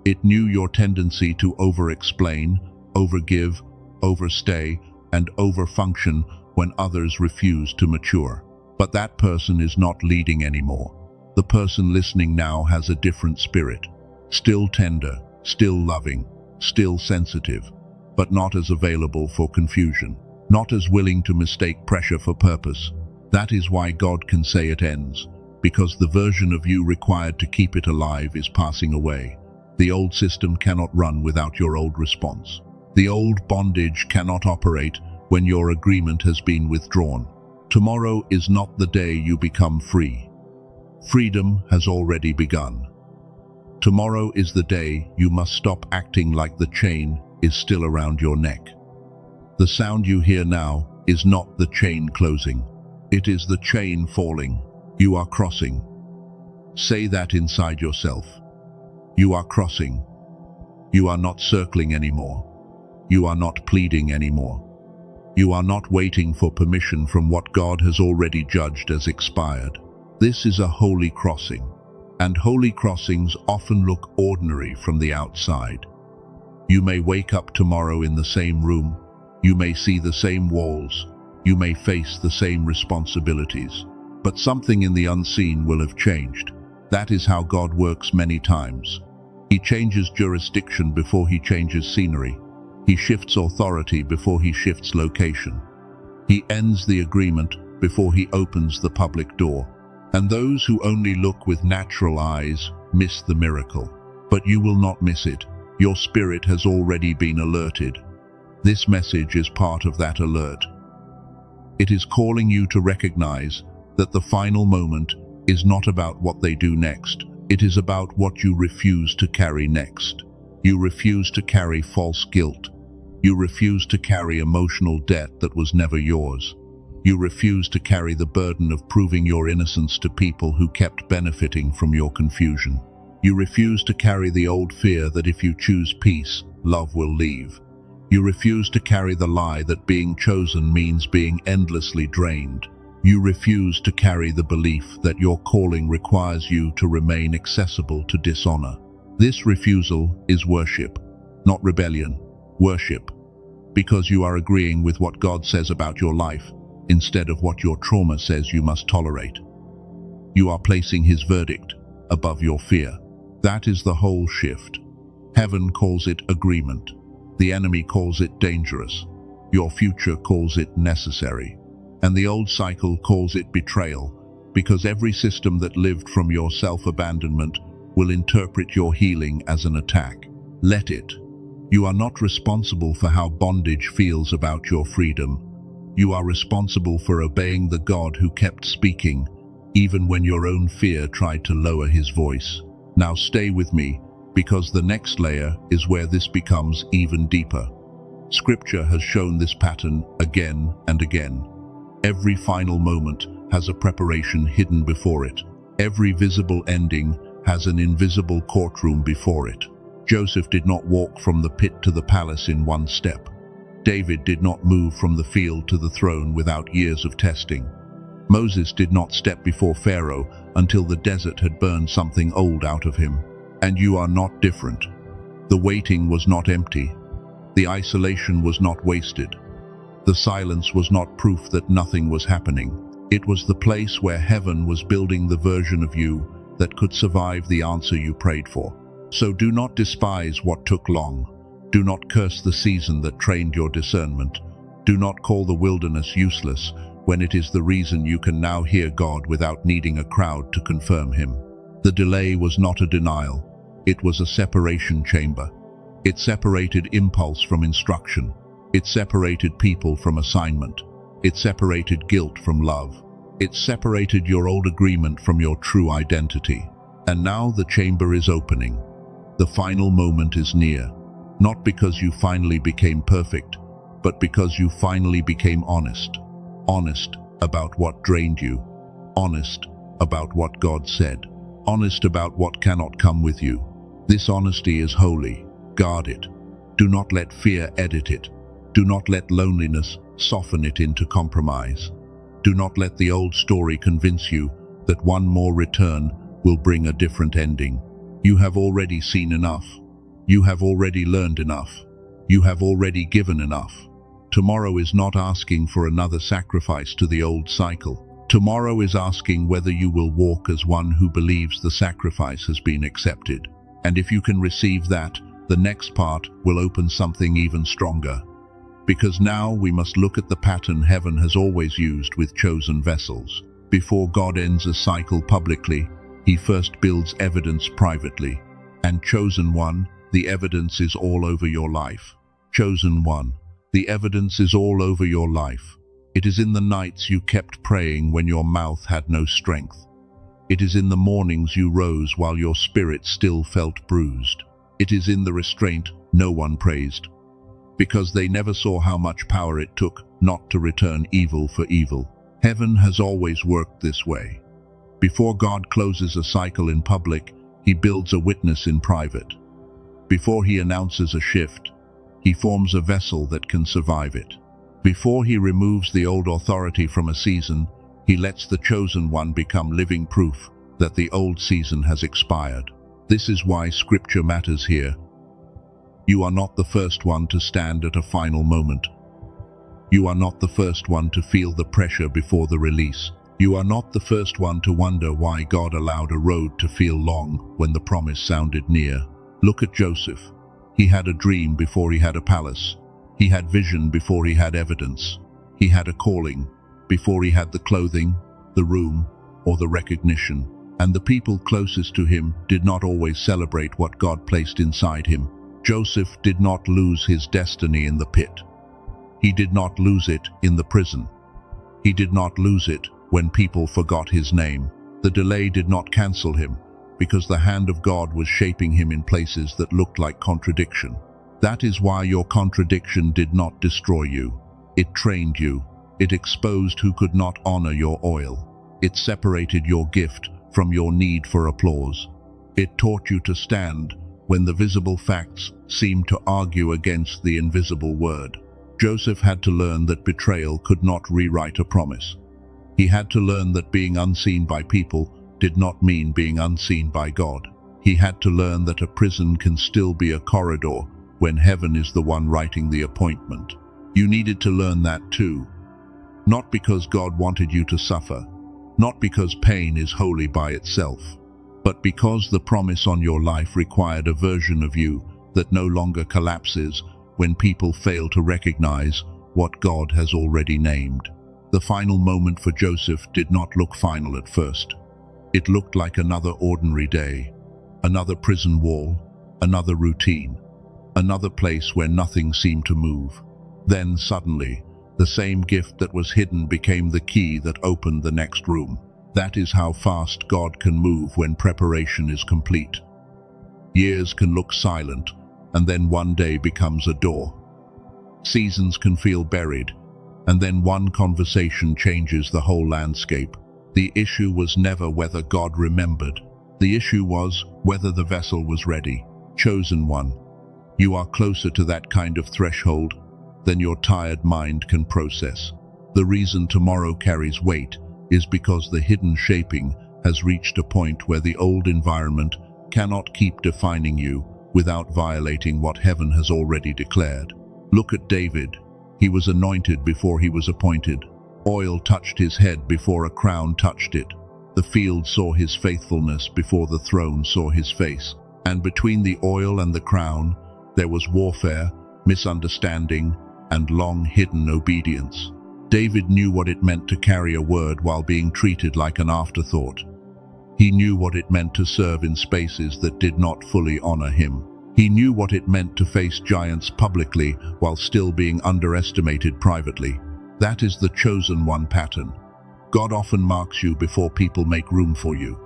It knew your tendency to over-explain, over-give, overstay, and over-function when others refuse to mature. But that person is not leading anymore. The person listening now has a different spirit. Still tender, still loving, still sensitive, but not as available for confusion. Not as willing to mistake pressure for purpose. That is why God can say it ends, because the version of you required to keep it alive is passing away. The old system cannot run without your old response. The old bondage cannot operate when your agreement has been withdrawn. Tomorrow is not the day you become free. Freedom has already begun. Tomorrow is the day you must stop acting like the chain is still around your neck. The sound you hear now is not the chain closing. It is the chain falling. You are crossing. Say that inside yourself. You are crossing. You are not circling anymore. You are not pleading anymore. You are not waiting for permission from what God has already judged as expired. This is a holy crossing, and holy crossings often look ordinary from the outside. You may wake up tomorrow in the same room. You may see the same walls. You may face the same responsibilities. But something in the unseen will have changed. That is how God works many times. He changes jurisdiction before he changes scenery. He shifts authority before he shifts location. He ends the agreement before he opens the public door. And those who only look with natural eyes miss the miracle. But you will not miss it. Your spirit has already been alerted. This message is part of that alert. It is calling you to recognize that the final moment is not about what they do next. It is about what you refuse to carry next. You refuse to carry false guilt. You refuse to carry emotional debt that was never yours. You refuse to carry the burden of proving your innocence to people who kept benefiting from your confusion. You refuse to carry the old fear that if you choose peace, love will leave. You refuse to carry the lie that being chosen means being endlessly drained. You refuse to carry the belief that your calling requires you to remain accessible to dishonor. This refusal is worship, not rebellion. Worship, because you are agreeing with what God says about your life instead of what your trauma says you must tolerate. You are placing his verdict above your fear. That is the whole shift. Heaven calls it agreement. The enemy calls it dangerous. Your future calls it necessary. And the old cycle calls it betrayal, because every system that lived from your self-abandonment will interpret your healing as an attack. Let it. You are not responsible for how bondage feels about your freedom. You are responsible for obeying the God who kept speaking, even when your own fear tried to lower his voice. Now stay with me, because the next layer is where this becomes even deeper. Scripture has shown this pattern again and again. Every final moment has a preparation hidden before it. Every visible ending has an invisible courtroom before it. Joseph did not walk from the pit to the palace in one step. David did not move from the field to the throne without years of testing. Moses did not step before Pharaoh until the desert had burned something old out of him. And you are not different. The waiting was not empty. The isolation was not wasted. The silence was not proof that nothing was happening. It was the place where heaven was building the version of you that could survive the answer you prayed for. So do not despise what took long. Do not curse the season that trained your discernment. Do not call the wilderness useless when it is the reason you can now hear God without needing a crowd to confirm him. The delay was not a denial. It was a separation chamber. It separated impulse from instruction. It separated people from assignment. It separated guilt from love. It separated your old agreement from your true identity. And now the chamber is opening. The final moment is near. Not because you finally became perfect, but because you finally became honest. Honest about what drained you. Honest about what God said. Honest about what cannot come with you. This honesty is holy. Guard it. Do not let fear edit it. Do not let loneliness soften it into compromise. Do not let the old story convince you that one more return will bring a different ending. You have already seen enough. You have already learned enough. You have already given enough. Tomorrow is not asking for another sacrifice to the old cycle. Tomorrow is asking whether you will walk as one who believes the sacrifice has been accepted. And if you can receive that, the next part will open something even stronger. Because now we must look at the pattern heaven has always used with chosen vessels. Before God ends a cycle publicly, he first builds evidence privately. And chosen one, the evidence is all over your life. Chosen one, the evidence is all over your life. It is in the nights you kept praying when your mouth had no strength. It is in the mornings you rose while your spirit still felt bruised. It is in the restraint no one praised, because they never saw how much power it took not to return evil for evil. Heaven has always worked this way. Before God closes a cycle in public, he builds a witness in private. Before he announces a shift, he forms a vessel that can survive it. Before he removes the old authority from a season, he lets the chosen one become living proof that the old season has expired. This is why Scripture matters here. You are not the first one to stand at a final moment. You are not the first one to feel the pressure before the release. You are not the first one to wonder why God allowed a road to feel long when the promise sounded near. Look at Joseph. He had a dream before he had a palace. He had vision before he had evidence. He had a calling before he had the clothing, the room, or the recognition. And the people closest to him did not always celebrate what God placed inside him. Joseph did not lose his destiny in the pit. He did not lose it in the prison. He did not lose it when people forgot his name. The delay did not cancel him, because the hand of God was shaping him in places that looked like contradiction. That is why your contradiction did not destroy you. It trained you. It exposed who could not honor your oil. It separated your gift from your need for applause. It taught you to stand when the visible facts seemed to argue against the invisible word. Joseph had to learn that betrayal could not rewrite a promise. He had to learn that being unseen by people did not mean being unseen by God. He had to learn that a prison can still be a corridor when heaven is the one writing the appointment. You needed to learn that too. Not because God wanted you to suffer, not because pain is holy by itself, but because the promise on your life required a version of you that no longer collapses when people fail to recognize what God has already named. The final moment for Joseph did not look final at first. It looked like another ordinary day, another prison wall, another routine, another place where nothing seemed to move. Then suddenly, the same gift that was hidden became the key that opened the next room. That is how fast God can move when preparation is complete. Years can look silent, and then one day becomes a door. Seasons can feel buried, and then one conversation changes the whole landscape. The issue was never whether God remembered. The issue was whether the vessel was ready. Chosen one. You are closer to that kind of threshold than your tired mind can process. The reason tomorrow carries weight is because the hidden shaping has reached a point where the old environment cannot keep defining you without violating what heaven has already declared. Look at David. He was anointed before he was appointed. Oil touched his head before a crown touched it. The field saw his faithfulness before the throne saw his face. And between the oil and the crown, there was warfare, misunderstanding, and long-hidden obedience. David knew what it meant to carry a word while being treated like an afterthought. He knew what it meant to serve in spaces that did not fully honor him. He knew what it meant to face giants publicly while still being underestimated privately. That is the chosen one pattern. God often marks you before people make room for you.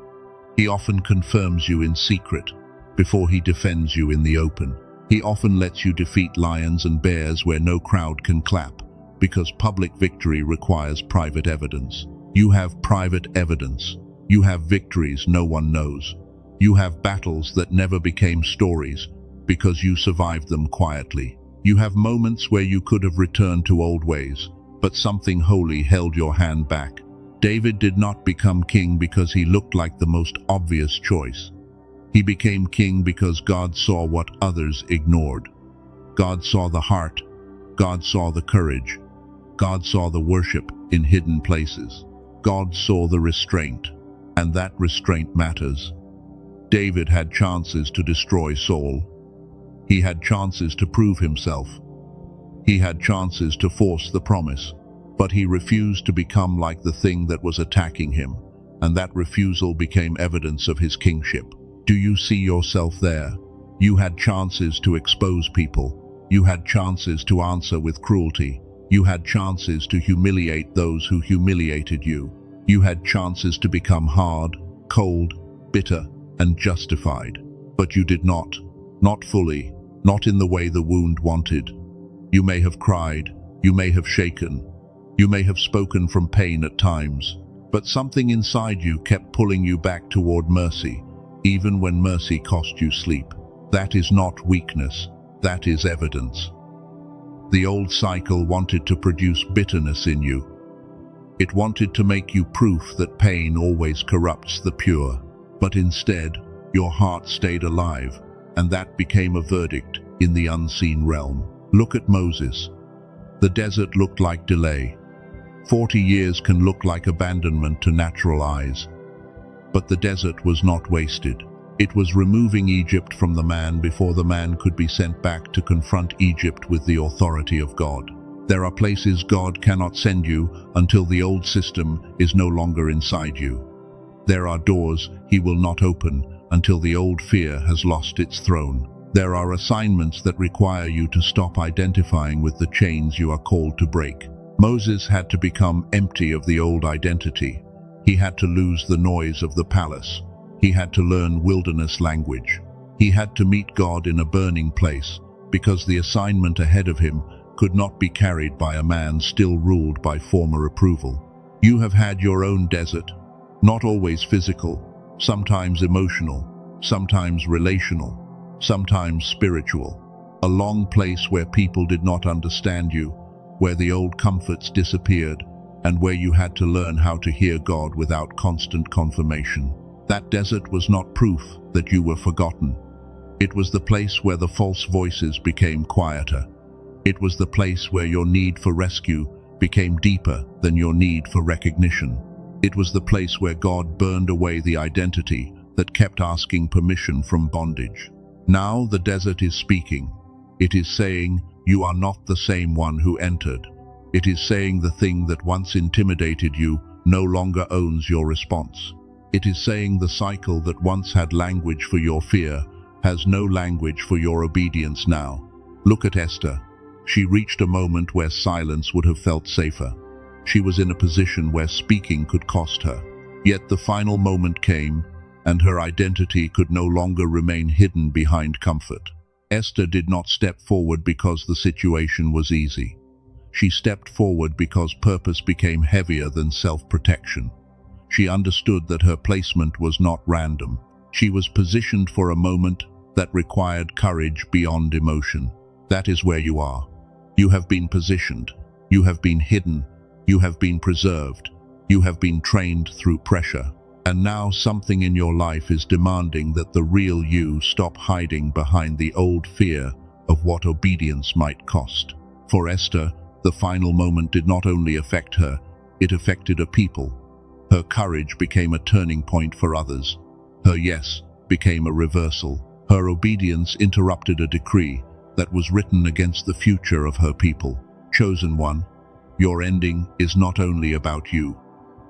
He often confirms you in secret before he defends you in the open. He often lets you defeat lions and bears where no crowd can clap, because public victory requires private evidence. You have private evidence. You have victories no one knows. You have battles that never became stories because you survived them quietly. You have moments where you could have returned to old ways, but something holy held your hand back. David did not become king because he looked like the most obvious choice. He became king because God saw what others ignored. God saw the heart. God saw the courage. God saw the worship in hidden places. God saw the restraint, and that restraint matters. David had chances to destroy Saul. He had chances to prove himself. He had chances to force the promise. But he refused to become like the thing that was attacking him, and that refusal became evidence of his kingship. Do you see yourself there? You had chances to expose people. You had chances to answer with cruelty. You had chances to humiliate those who humiliated you. You had chances to become hard, cold, bitter, and justified. But you did not. Not fully. Not in the way the wound wanted. You may have cried. You may have shaken. You may have spoken from pain at times. But something inside you kept pulling you back toward mercy, even when mercy cost you sleep. That is not weakness. That is evidence. The old cycle wanted to produce bitterness in you. It wanted to make you proof that pain always corrupts the pure. But instead, your heart stayed alive, and that became a verdict in the unseen realm. Look at Moses. The desert looked like delay. 40 years can look like abandonment to natural eyes. But the desert was not wasted. It was removing Egypt from the man before the man could be sent back to confront Egypt with the authority of God. There are places God cannot send you until the old system is no longer inside you. There are doors He will not open until the old fear has lost its throne. There are assignments that require you to stop identifying with the chains you are called to break. Moses had to become empty of the old identity. He had to lose the noise of the palace. He had to learn wilderness language. He had to meet God in a burning place, because the assignment ahead of him could not be carried by a man still ruled by former approval. You have had your own desert, not always physical, sometimes emotional, sometimes relational, sometimes spiritual. A long place where people did not understand you, where the old comforts disappeared, and where you had to learn how to hear God without constant confirmation. That desert was not proof that you were forgotten. It was the place where the false voices became quieter. It was the place where your need for rescue became deeper than your need for recognition. It was the place where God burned away the identity that kept asking permission from bondage. Now the desert is speaking. It is saying, you are not the same one who entered. It is saying the thing that once intimidated you no longer owns your response. It is saying the cycle that once had language for your fear has no language for your obedience now. Look at Esther. She reached a moment where silence would have felt safer. She was in a position where speaking could cost her. Yet the final moment came, and her identity could no longer remain hidden behind comfort. Esther did not step forward because the situation was easy. She stepped forward because purpose became heavier than self-protection. She understood that her placement was not random. She was positioned for a moment that required courage beyond emotion. That is where you are. You have been positioned. You have been hidden. You have been preserved. You have been trained through pressure. And now something in your life is demanding that the real you stop hiding behind the old fear of what obedience might cost. For Esther, the final moment did not only affect her, it affected a people. Her courage became a turning point for others. Her yes became a reversal. Her obedience interrupted a decree that was written against the future of her people. Chosen one, your ending is not only about you.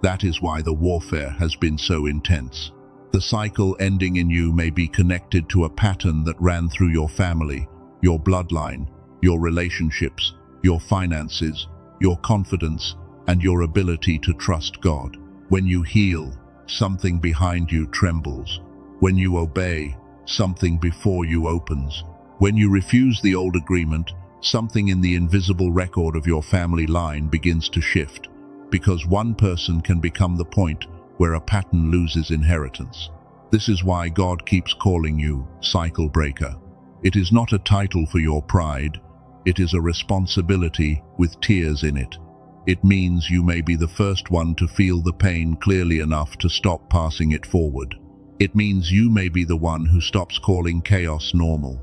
That is why the warfare has been so intense. The cycle ending in you may be connected to a pattern that ran through your family, your bloodline, your relationships, your finances, your confidence, and your ability to trust God. When you heal, something behind you trembles. When you obey, something before you opens. When you refuse the old agreement, something in the invisible record of your family line begins to shift, because one person can become the point where a pattern loses inheritance. This is why God keeps calling you cycle breaker. It is not a title for your pride. It is a responsibility with tears in it. It means you may be the first one to feel the pain clearly enough to stop passing it forward. It means you may be the one who stops calling chaos normal.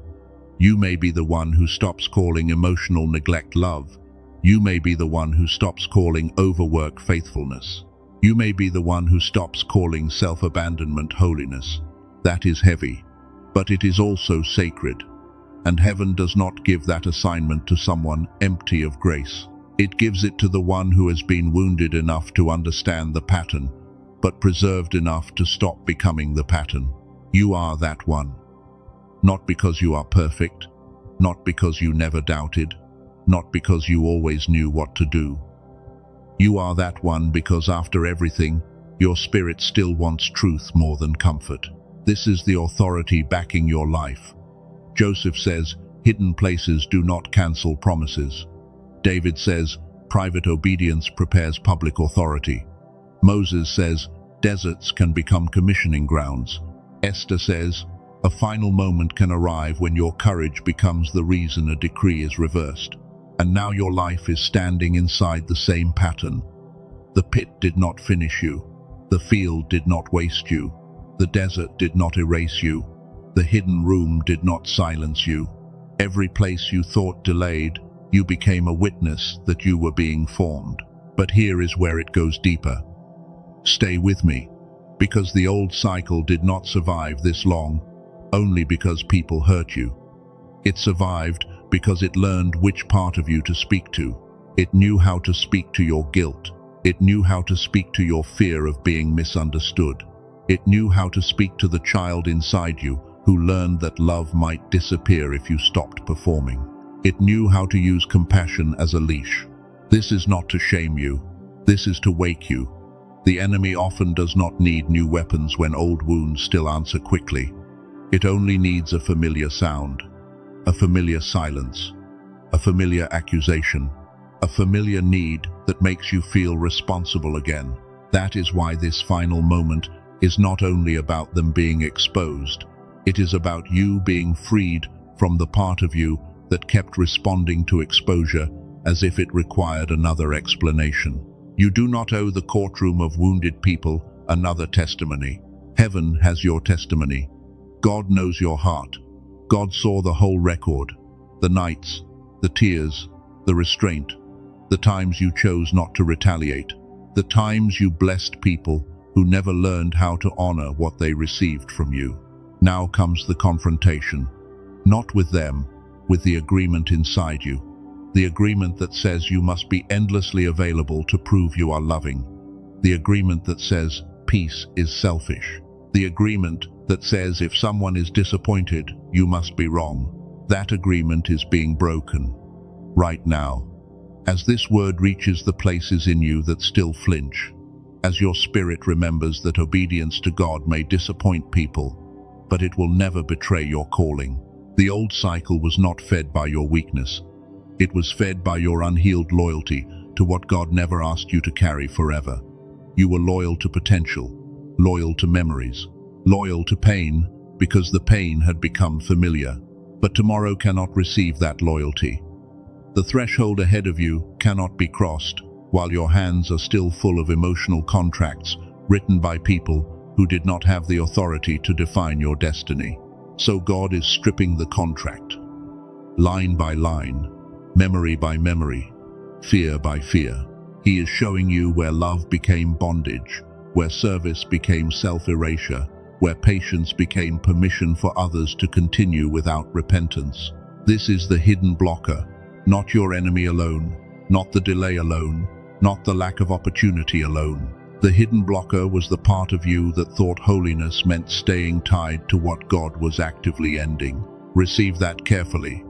You may be the one who stops calling emotional neglect love. You may be the one who stops calling overwork faithfulness. You may be the one who stops calling self-abandonment holiness. That is heavy, but it is also sacred. And heaven does not give that assignment to someone empty of grace. It gives it to the one who has been wounded enough to understand the pattern, but preserved enough to stop becoming the pattern. You are that one. Not because you are perfect, not because you never doubted, not because you always knew what to do. You are that one because after everything, your spirit still wants truth more than comfort. This is the authority backing your life. Joseph says, hidden places do not cancel promises. David says, private obedience prepares public authority. Moses says, deserts can become commissioning grounds. Esther says, a final moment can arrive when your courage becomes the reason a decree is reversed. And now your life is standing inside the same pattern. The pit did not finish you. The field did not waste you. The desert did not erase you. The hidden room did not silence you. Every place you thought delayed, you became a witness that you were being formed. But here is where it goes deeper. Stay with me, because the old cycle did not survive this long, only because people hurt you. It survived because it learned which part of you to speak to. It knew how to speak to your guilt. It knew how to speak to your fear of being misunderstood. It knew how to speak to the child inside you who learned that love might disappear if you stopped performing. It knew how to use compassion as a leash. This is not to shame you. This is to wake you. The enemy often does not need new weapons when old wounds still answer quickly. It only needs a familiar sound, a familiar silence, a familiar accusation, a familiar need that makes you feel responsible again. That is why this final moment is not only about them being exposed. It is about you being freed from the part of you that kept responding to exposure as if it required another explanation. You do not owe the courtroom of wounded people another testimony. Heaven has your testimony. God knows your heart. God saw the whole record, the nights, the tears, the restraint, the times you chose not to retaliate, the times you blessed people who never learned how to honor what they received from you. Now comes the confrontation, not with them, with the agreement inside you. The agreement that says you must be endlessly available to prove you are loving. The agreement that says peace is selfish. The agreement that says if someone is disappointed, you must be wrong. That agreement is being broken right now. As this word reaches the places in you that still flinch, as your spirit remembers that obedience to God may disappoint people, but it will never betray your calling. The old cycle was not fed by your weakness. It was fed by your unhealed loyalty to what God never asked you to carry forever. You were loyal to potential, loyal to memories, loyal to pain because the pain had become familiar. But tomorrow cannot receive that loyalty. The threshold ahead of you cannot be crossed while your hands are still full of emotional contracts written by people who did not have the authority to define your destiny. So God is stripping the contract, line by line, memory by memory, fear by fear. He is showing you where love became bondage, where service became self-erasure, where patience became permission for others to continue without repentance. This is the hidden blocker, not your enemy alone, not the delay alone, not the lack of opportunity alone. The hidden blocker was the part of you that thought holiness meant staying tied to what God was actively ending. Receive that carefully.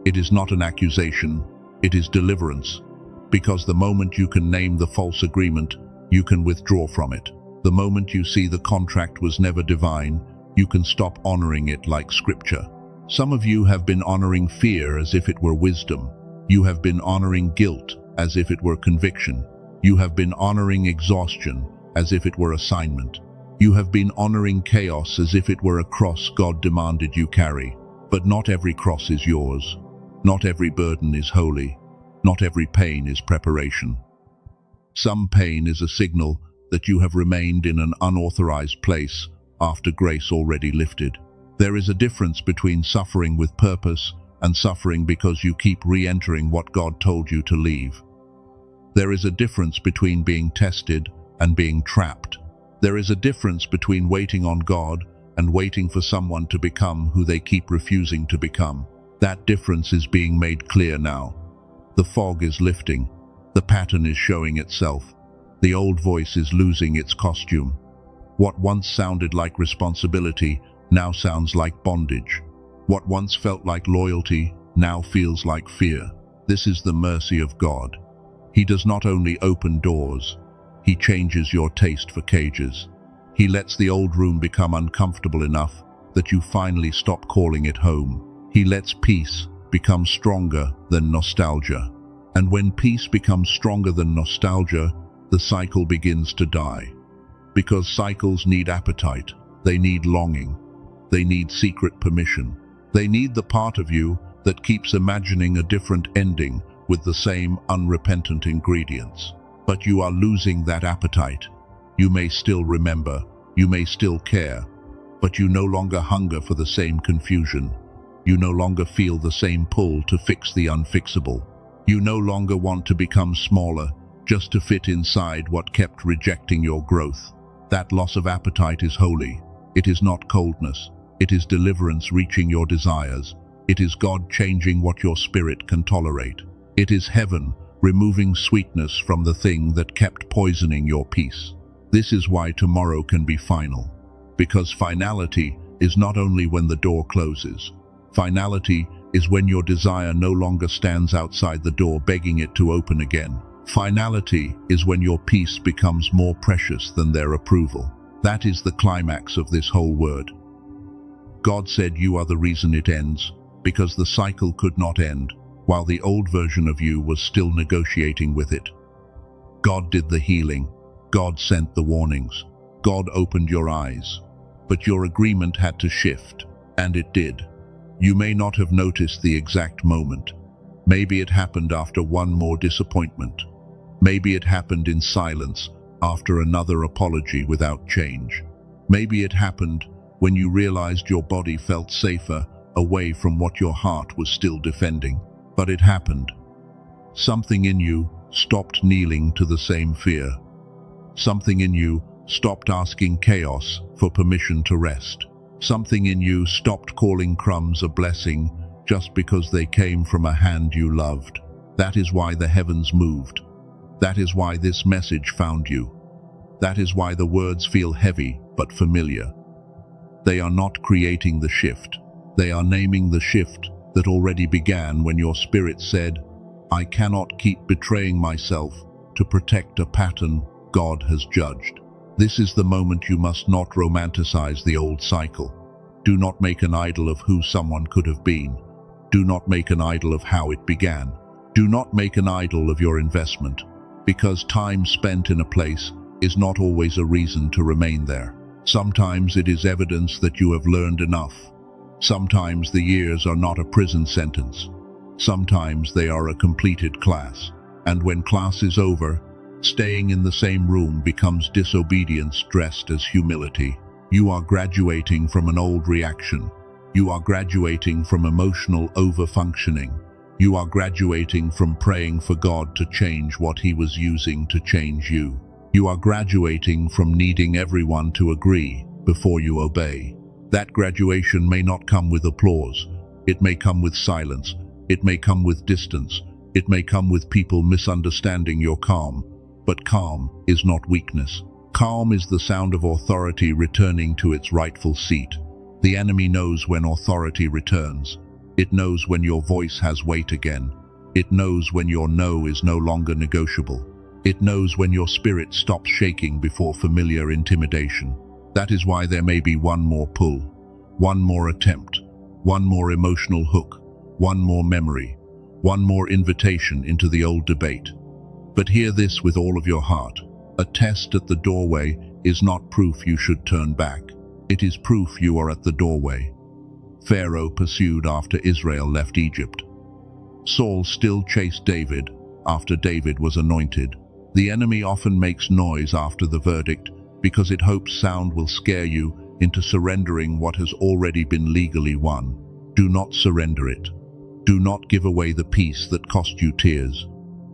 It is not an accusation, it is deliverance. Because the moment you can name the false agreement, you can withdraw from it. The moment you see the contract was never divine, you can stop honoring it like scripture. Some of you have been honoring fear as if it were wisdom. You have been honoring guilt as if it were conviction. You have been honoring exhaustion as if it were assignment. You have been honoring chaos as if it were a cross God demanded you carry. But not every cross is yours. Not every burden is holy. Not every pain is preparation. Some pain is a signal that you have remained in an unauthorized place after grace already lifted. There is a difference between suffering with purpose and suffering because you keep re-entering what God told you to leave. There is a difference between being tested and being trapped. There is a difference between waiting on God and waiting for someone to become who they keep refusing to become. That difference is being made clear now. The fog is lifting. The pattern is showing itself. The old voice is losing its costume. What once sounded like responsibility now sounds like bondage. What once felt like loyalty now feels like fear. This is the mercy of God. He does not only open doors, He changes your taste for cages. He lets the old room become uncomfortable enough that you finally stop calling it home. He lets peace become stronger than nostalgia. And when peace becomes stronger than nostalgia, the cycle begins to die. Because cycles need appetite, they need longing, they need secret permission. They need the part of you that keeps imagining a different ending with the same unrepentant ingredients. But you are losing that appetite. You may still remember, you may still care, but you no longer hunger for the same confusion. You no longer feel the same pull to fix the unfixable. You no longer want to become smaller just to fit inside what kept rejecting your growth. That loss of appetite is holy. It is not coldness. It is deliverance reaching your desires. It is God changing what your spirit can tolerate. It is heaven removing sweetness from the thing that kept poisoning your peace. This is why tomorrow can be final. Because finality is not only when the door closes. Finality is when your desire no longer stands outside the door begging it to open again. Finality is when your peace becomes more precious than their approval. That is the climax of this whole word. God said you are the reason it ends, because the cycle could not end, while the old version of you was still negotiating with it. God did the healing. God sent the warnings. God opened your eyes. But your agreement had to shift, and it did. You may not have noticed the exact moment. Maybe it happened after one more disappointment. Maybe it happened in silence after another apology without change. Maybe it happened when you realized your body felt safer away from what your heart was still defending. But it happened. Something in you stopped kneeling to the same fear. Something in you stopped asking chaos for permission to rest. Something in you stopped calling crumbs a blessing just because they came from a hand you loved. That is why the heavens moved. That is why this message found you. That is why the words feel heavy but familiar. They are not creating the shift. They are naming the shift that already began when your spirit said, "I cannot keep betraying myself to protect a pattern God has judged." This is the moment you must not romanticize the old cycle. Do not make an idol of who someone could have been. Do not make an idol of how it began. Do not make an idol of your investment, because time spent in a place is not always a reason to remain there. Sometimes it is evidence that you have learned enough. Sometimes the years are not a prison sentence. Sometimes they are a completed class. And when class is over, staying in the same room becomes disobedience dressed as humility. You are graduating from an old reaction. You are graduating from emotional overfunctioning. You are graduating from praying for God to change what He was using to change you. You are graduating from needing everyone to agree before you obey. That graduation may not come with applause. It may come with silence. It may come with distance. It may come with people misunderstanding your calm. But calm is not weakness. Calm is the sound of authority returning to its rightful seat. The enemy knows when authority returns. It knows when your voice has weight again. It knows when your no is no longer negotiable. It knows when your spirit stops shaking before familiar intimidation. That is why there may be one more pull, one more attempt, one more emotional hook, one more memory, one more invitation into the old debate. But hear this with all of your heart. A test at the doorway is not proof you should turn back. It is proof you are at the doorway. Pharaoh pursued after Israel left Egypt. Saul still chased David after David was anointed. The enemy often makes noise after the verdict because it hopes sound will scare you into surrendering what has already been legally won. Do not surrender it. Do not give away the peace that cost you tears.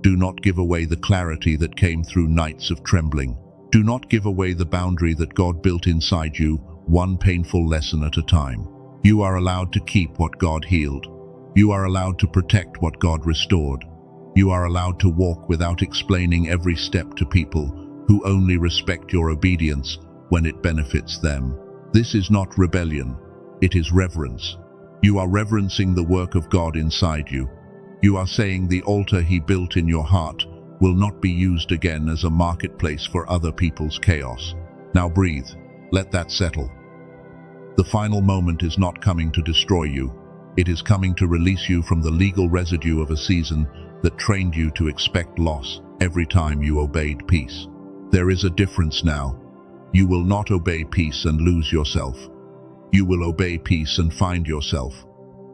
Do not give away the clarity that came through nights of trembling. Do not give away the boundary that God built inside you, one painful lesson at a time. You are allowed to keep what God healed. You are allowed to protect what God restored. You are allowed to walk without explaining every step to people who only respect your obedience when it benefits them. This is not rebellion, it is reverence. You are reverencing the work of God inside you. You are saying the altar He built in your heart will not be used again as a marketplace for other people's chaos. Now breathe, let that settle. The final moment is not coming to destroy you. It is coming to release you from the legal residue of a season that trained you to expect loss every time you obeyed peace. There is a difference now. You will not obey peace and lose yourself. You will obey peace and find yourself.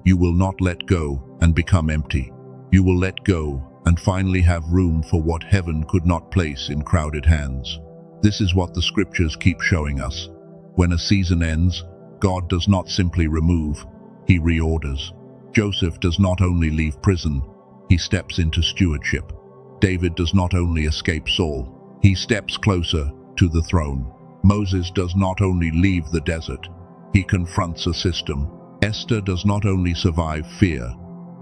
You will not let go and become empty. You will let go and finally have room for what heaven could not place in crowded hands. This is what the scriptures keep showing us. When a season ends, God does not simply remove, He reorders. Joseph does not only leave prison, he steps into stewardship. David does not only escape Saul, he steps closer to the throne. Moses does not only leave the desert, he confronts a system. Esther does not only survive fear,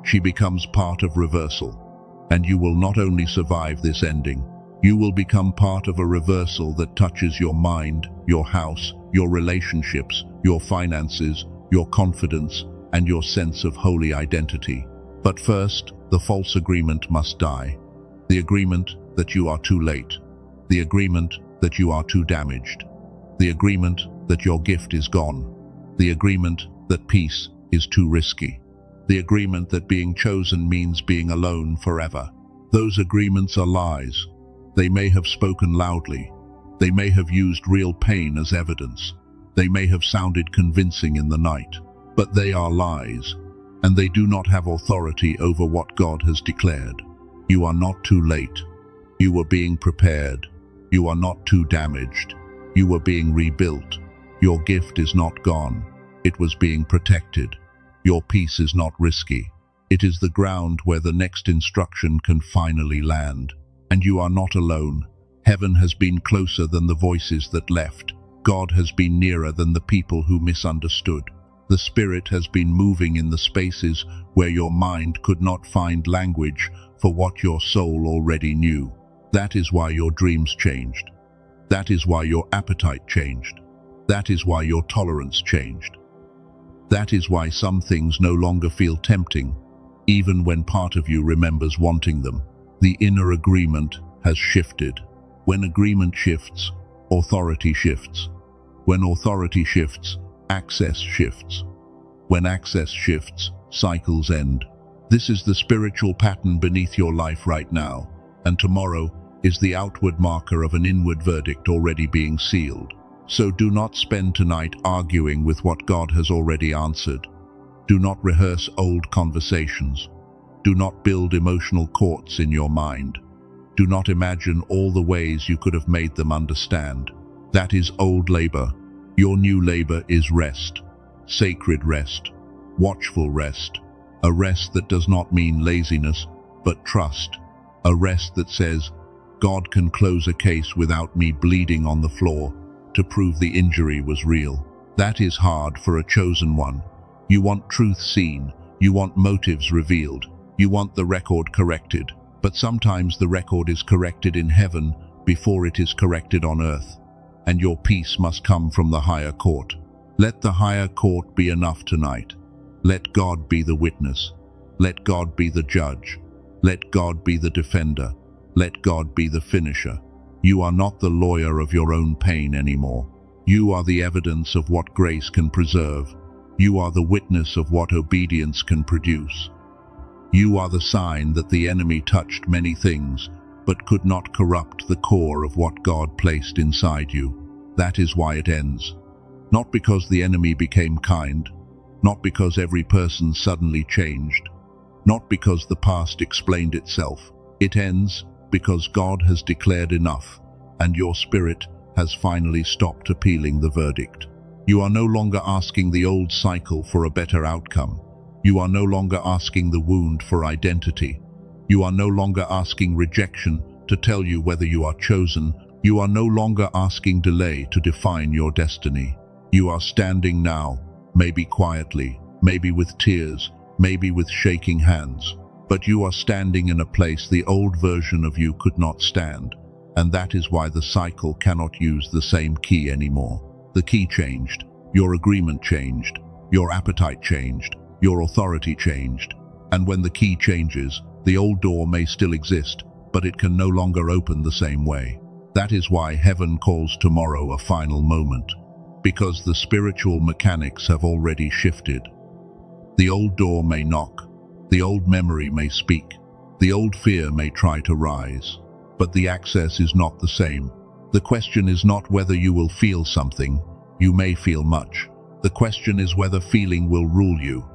she becomes part of reversal. And you will not only survive this ending, you will become part of a reversal that touches your mind, your house, your relationships, your finances, your confidence, and your sense of holy identity. But first, the false agreement must die. The agreement that you are too late. The agreement that you are too damaged. The agreement that your gift is gone. The agreement that peace is too risky. The agreement that being chosen means being alone forever. Those agreements are lies. They may have spoken loudly. They may have used real pain as evidence. They may have sounded convincing in the night. But they are lies, and they do not have authority over what God has declared. You are not too late. You were being prepared. You are not too damaged. You were being rebuilt. Your gift is not gone. It was being protected. Your peace is not risky. It is the ground where the next instruction can finally land. And you are not alone. Heaven has been closer than the voices that left. God has been nearer than the people who misunderstood. The Spirit has been moving in the spaces where your mind could not find language for what your soul already knew. That is why your dreams changed. That is why your appetite changed. That is why your tolerance changed. That is why some things no longer feel tempting, even when part of you remembers wanting them. The inner agreement has shifted. When agreement shifts, authority shifts. When authority shifts, access shifts. When access shifts, cycles end. This is the spiritual pattern beneath your life right now, and tomorrow is the outward marker of an inward verdict already being sealed. So do not spend tonight arguing with what God has already answered. Do not rehearse old conversations. Do not build emotional courts in your mind. Do not imagine all the ways you could have made them understand. That is old labor. Your new labor is rest. Sacred rest. Watchful rest. A rest that does not mean laziness, but trust. A rest that says, God can close a case without me bleeding on the floor to prove the injury was real. That is hard for a chosen one. You want truth seen. You want motives revealed. You want the record corrected. But sometimes the record is corrected in heaven before it is corrected on earth. And your peace must come from the higher court. Let the higher court be enough tonight. Let God be the witness. Let God be the judge. Let God be the defender. Let God be the finisher. You are not the lawyer of your own pain anymore. You are the evidence of what grace can preserve. You are the witness of what obedience can produce. You are the sign that the enemy touched many things, but could not corrupt the core of what God placed inside you. That is why it ends. Not because the enemy became kind, not because every person suddenly changed, not because the past explained itself. It ends because God has declared enough, and your spirit has finally stopped appealing the verdict. You are no longer asking the old cycle for a better outcome. You are no longer asking the wound for identity. You are no longer asking rejection to tell you whether you are chosen. You are no longer asking delay to define your destiny. You are standing now, maybe quietly, maybe with tears, maybe with shaking hands, But you are standing in a place the old version of you could not stand, and that is why the cycle cannot use the same key anymore. The key changed, your agreement changed, your appetite changed, your authority changed, and when the key changes, the old door may still exist, but it can no longer open the same way. That is why heaven calls tomorrow a final moment, because the spiritual mechanics have already shifted. The old door may knock, the old memory may speak, the old fear may try to rise, but the access is not the same. The question is not whether you will feel something, you may feel much. The question is whether feeling will rule you.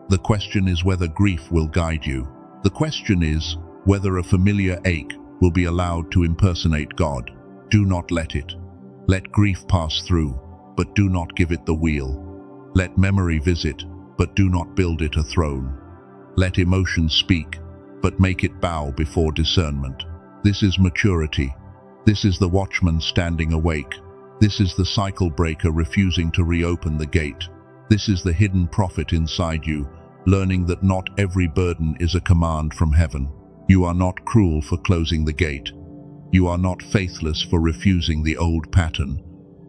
The question is whether grief will guide you. The question is whether a familiar ache will be allowed to impersonate God. Do not let it. Let grief pass through, but do not give it the wheel. Let memory visit, but do not build it a throne. Let emotion speak, but make it bow before discernment. This is maturity. This is the watchman standing awake. This is the cycle breaker refusing to reopen the gate. This is the hidden prophet inside you, learning that not every burden is a command from heaven. You are not cruel for closing the gate. You are not faithless for refusing the old pattern.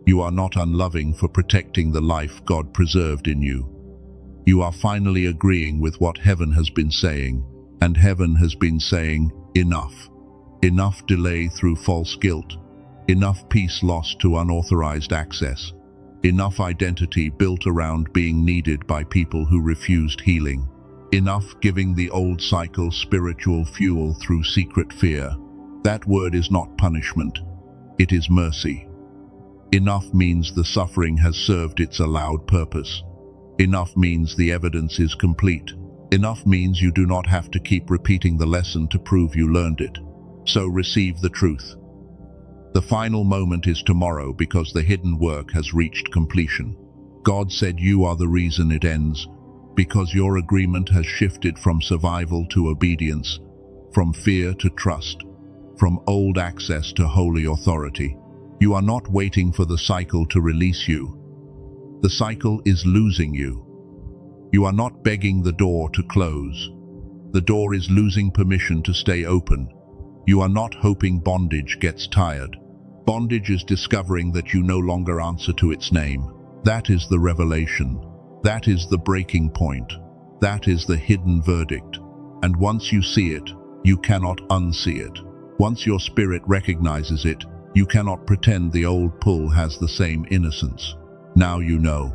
You are not unloving for protecting the life God preserved in you. You are finally agreeing with what heaven has been saying, and heaven has been saying, enough. Enough delay through false guilt. Enough peace lost to unauthorized access. Enough identity built around being needed by people who refused healing. Enough giving the old cycle spiritual fuel through secret fear. That word is not punishment. It is mercy. Enough means the suffering has served its allowed purpose. Enough means the evidence is complete. Enough means you do not have to keep repeating the lesson to prove you learned it. So receive the truth. The final moment is tomorrow because the hidden work has reached completion. God said you are the reason it ends, because your agreement has shifted from survival to obedience, from fear to trust, from old access to holy authority. You are not waiting for the cycle to release you. The cycle is losing you. You are not begging the door to close. The door is losing permission to stay open. You are not hoping bondage gets tired. Bondage is discovering that you no longer answer to its name. That is the revelation. That is the breaking point. That is the hidden verdict. And once you see it, you cannot unsee it. Once your spirit recognizes it, you cannot pretend the old pull has the same innocence. Now you know.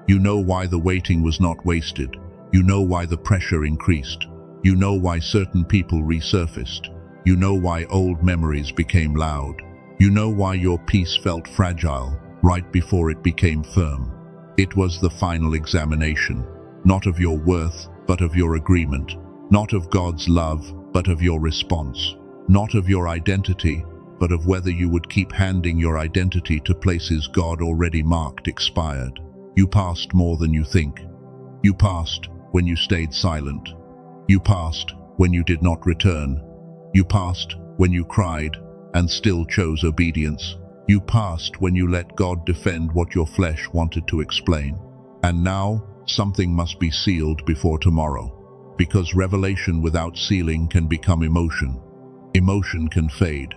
You know why the waiting was not wasted. You know why the pressure increased. You know why certain people resurfaced. You know why old memories became loud. You know why your peace felt fragile right before it became firm. It was the final examination, not of your worth, but of your agreement. Not of God's love, but of your response. Not of your identity, but of whether you would keep handing your identity to places God already marked expired. You passed more than you think. You passed when you stayed silent. You passed when you did not return. You passed when you cried and still chose obedience. You passed when you let God defend what your flesh wanted to explain. And now, something must be sealed before tomorrow, because revelation without sealing can become emotion. Emotion can fade,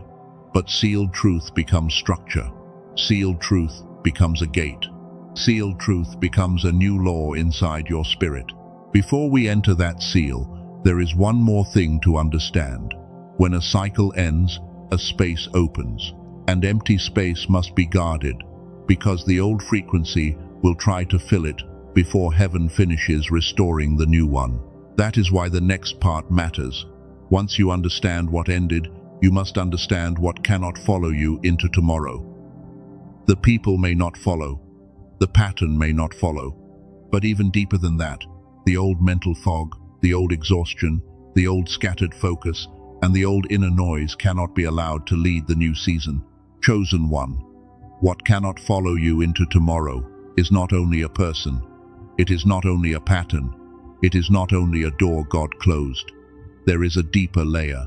but sealed truth becomes structure. Sealed truth becomes a gate. Sealed truth becomes a new law inside your spirit. Before we enter that seal, there is one more thing to understand. When a cycle ends, a space opens, and empty space must be guarded, because the old frequency will try to fill it before heaven finishes restoring the new one. That is why the next part matters. Once you understand what ended, you must understand what cannot follow you into tomorrow. The people may not follow. The pattern may not follow. But even deeper than that, the old mental fog, the old exhaustion, the old scattered focus, and the old inner noise cannot be allowed to lead the new season. Chosen one. What cannot follow you into tomorrow is not only a person. It is not only a pattern. It is not only a door God closed. There is a deeper layer.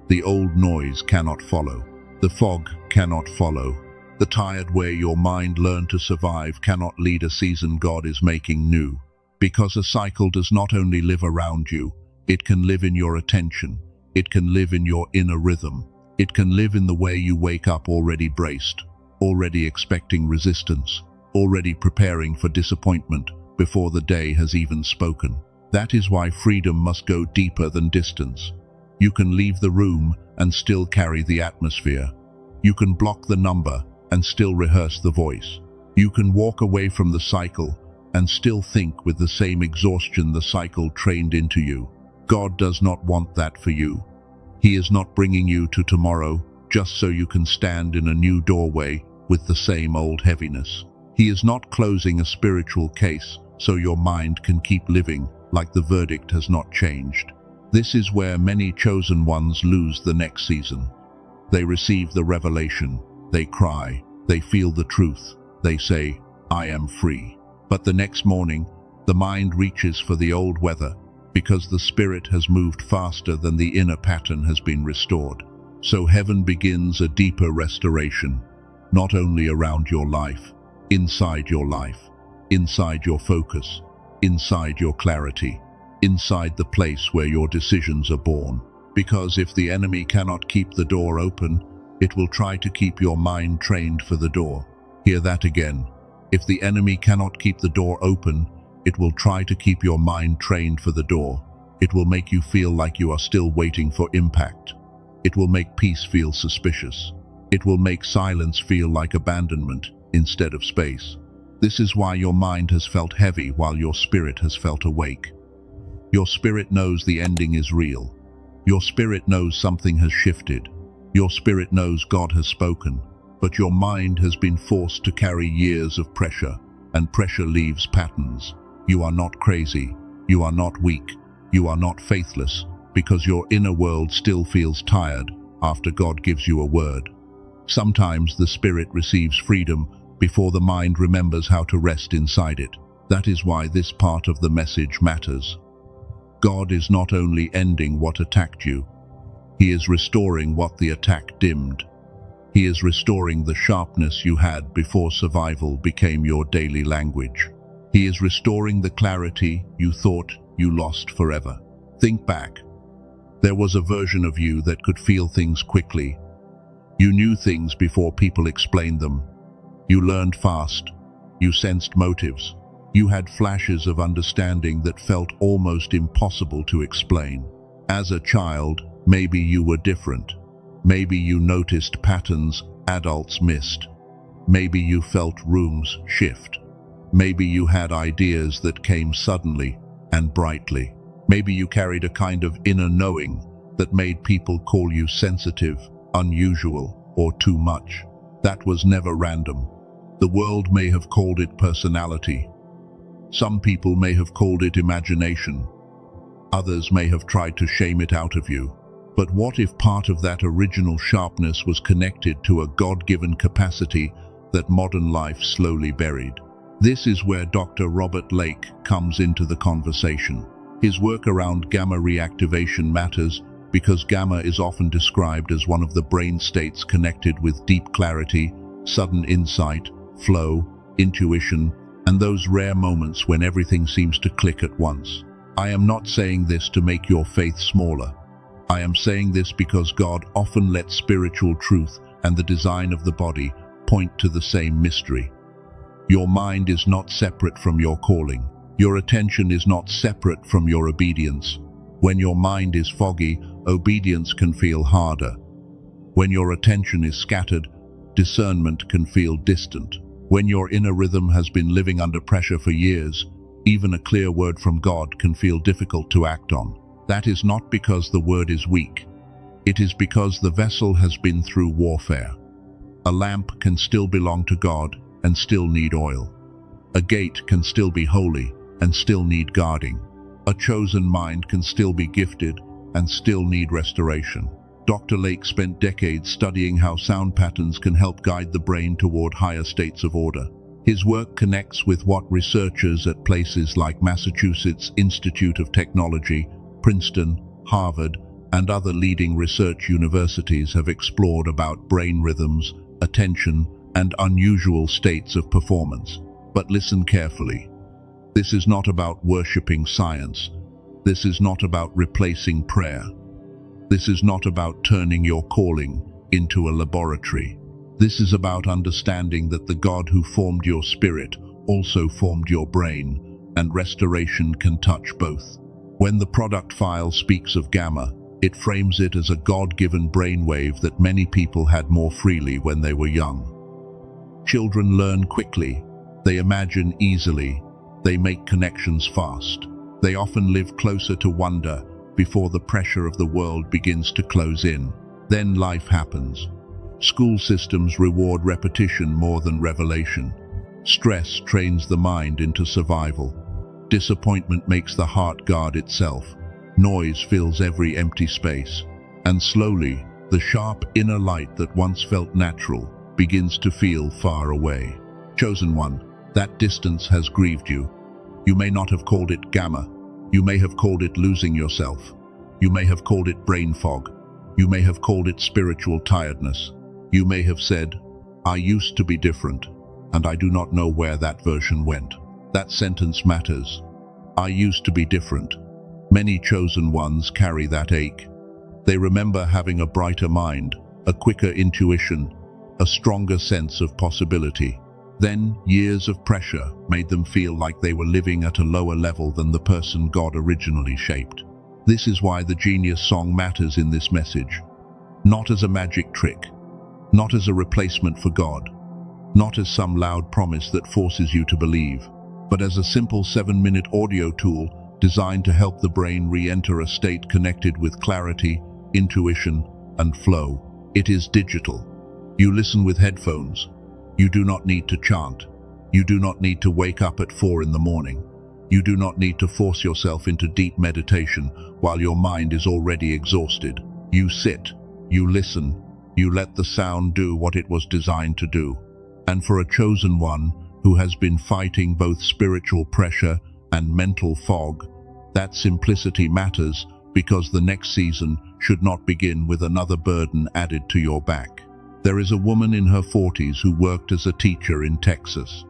The old noise cannot follow. The fog cannot follow. The tired way your mind learned to survive cannot lead a season God is making new. Because a cycle does not only live around you, It can live in your attention. It can live in your inner rhythm. It can live in the way you wake up already braced, already expecting resistance, already preparing for disappointment before the day has even spoken. That is why freedom must go deeper than distance. You can leave the room and still carry the atmosphere. You can block the number and still rehearse the voice. You can walk away from the cycle and still think with the same exhaustion the cycle trained into you. God does not want that for you. He is not bringing you to tomorrow just so you can stand in a new doorway with the same old heaviness. He is not closing a spiritual case so your mind can keep living like the verdict has not changed. This is where many chosen ones lose the next season. They receive the revelation, they cry, they feel the truth, they say, "I am free." But the next morning, the mind reaches for the old weather because the spirit has moved faster than the inner pattern has been restored. So heaven begins a deeper restoration, not only around your life, inside your life, inside your focus, inside your clarity, inside the place where your decisions are born. Because if the enemy cannot keep the door open, it will try to keep your mind trained for the door. Hear that again. If the enemy cannot keep the door open, it will try to keep your mind trained for the door. It will make you feel like you are still waiting for impact. It will make peace feel suspicious. It will make silence feel like abandonment instead of space. This is why your mind has felt heavy while your spirit has felt awake. Your spirit knows the ending is real. Your spirit knows something has shifted. Your spirit knows God has spoken. But your mind has been forced to carry years of pressure, and pressure leaves patterns. You are not crazy. You are not weak. You are not faithless, because your inner world still feels tired after God gives you a word. Sometimes the spirit receives freedom before the mind remembers how to rest inside it. That is why this part of the message matters. God is not only ending what attacked you, He is restoring what the attack dimmed. He is restoring the sharpness you had before survival became your daily language. He is restoring the clarity you thought you lost forever. Think back. There was a version of you that could feel things quickly. You knew things before people explained them. You learned fast. You sensed motives. You had flashes of understanding that felt almost impossible to explain. As a child, maybe you were different. Maybe you noticed patterns adults missed. Maybe you felt rooms shift. Maybe you had ideas that came suddenly and brightly. Maybe you carried a kind of inner knowing that made people call you sensitive, unusual, or too much. That was never random. The world may have called it personality. Some people may have called it imagination. Others may have tried to shame it out of you. But what if part of that original sharpness was connected to a God-given capacity that modern life slowly buried? This is where Dr. Robert Lake comes into the conversation. His work around gamma reactivation matters because gamma is often described as one of the brain states connected with deep clarity, sudden insight, flow, intuition, and those rare moments when everything seems to click at once. I am not saying this to make your faith smaller. I am saying this because God often lets spiritual truth and the design of the body point to the same mystery. Your mind is not separate from your calling. Your attention is not separate from your obedience. When your mind is foggy, obedience can feel harder. When your attention is scattered, discernment can feel distant. When your inner rhythm has been living under pressure for years, even a clear word from God can feel difficult to act on. That is not because the word is weak. It is because the vessel has been through warfare. A lamp can still belong to God and still need oil. A gate can still be holy and still need guarding. A chosen mind can still be gifted and still need restoration. Dr. Lake spent decades studying how sound patterns can help guide the brain toward higher states of order. His work connects with what researchers at places like Massachusetts Institute of Technology, Princeton, Harvard, and other leading research universities have explored about brain rhythms, attention, and unusual states of performance. But listen carefully. This is not about worshipping science. This is not about replacing prayer. This is not about turning your calling into a laboratory. This is about understanding that the God who formed your spirit also formed your brain, and restoration can touch both. When the product file speaks of gamma, it frames it as a God-given brainwave that many people had more freely when they were young. Children learn quickly, they imagine easily, they make connections fast. They often live closer to wonder before the pressure of the world begins to close in. Then life happens. School systems reward repetition more than revelation. Stress trains the mind into survival. Disappointment makes the heart guard itself. Noise fills every empty space. And slowly, the sharp inner light that once felt natural begins to feel far away. Chosen one, that distance has grieved you. You may not have called it gamma. You may have called it losing yourself. You may have called it brain fog. You may have called it spiritual tiredness. You may have said, "I used to be different, and I do not know where that version went." That sentence matters. I used to be different. Many chosen ones carry that ache. They remember having a brighter mind, a quicker intuition, a stronger sense of possibility. Then, years of pressure made them feel like they were living at a lower level than the person God originally shaped. This is why the Genius song matters in this message. Not as a magic trick, not as a replacement for God, not as some loud promise that forces you to believe, but as a simple 7-minute audio tool designed to help the brain re-enter a state connected with clarity, intuition, and flow. It is digital. You listen with headphones. You do not need to chant. You do not need to wake up at 4 in the morning. You do not need to force yourself into deep meditation while your mind is already exhausted. You sit, you listen, you let the sound do what it was designed to do. And for a chosen one who has been fighting both spiritual pressure and mental fog, that simplicity matters, because the next season should not begin with another burden added to your back. There is a woman in her 40s who worked as a teacher in Texas.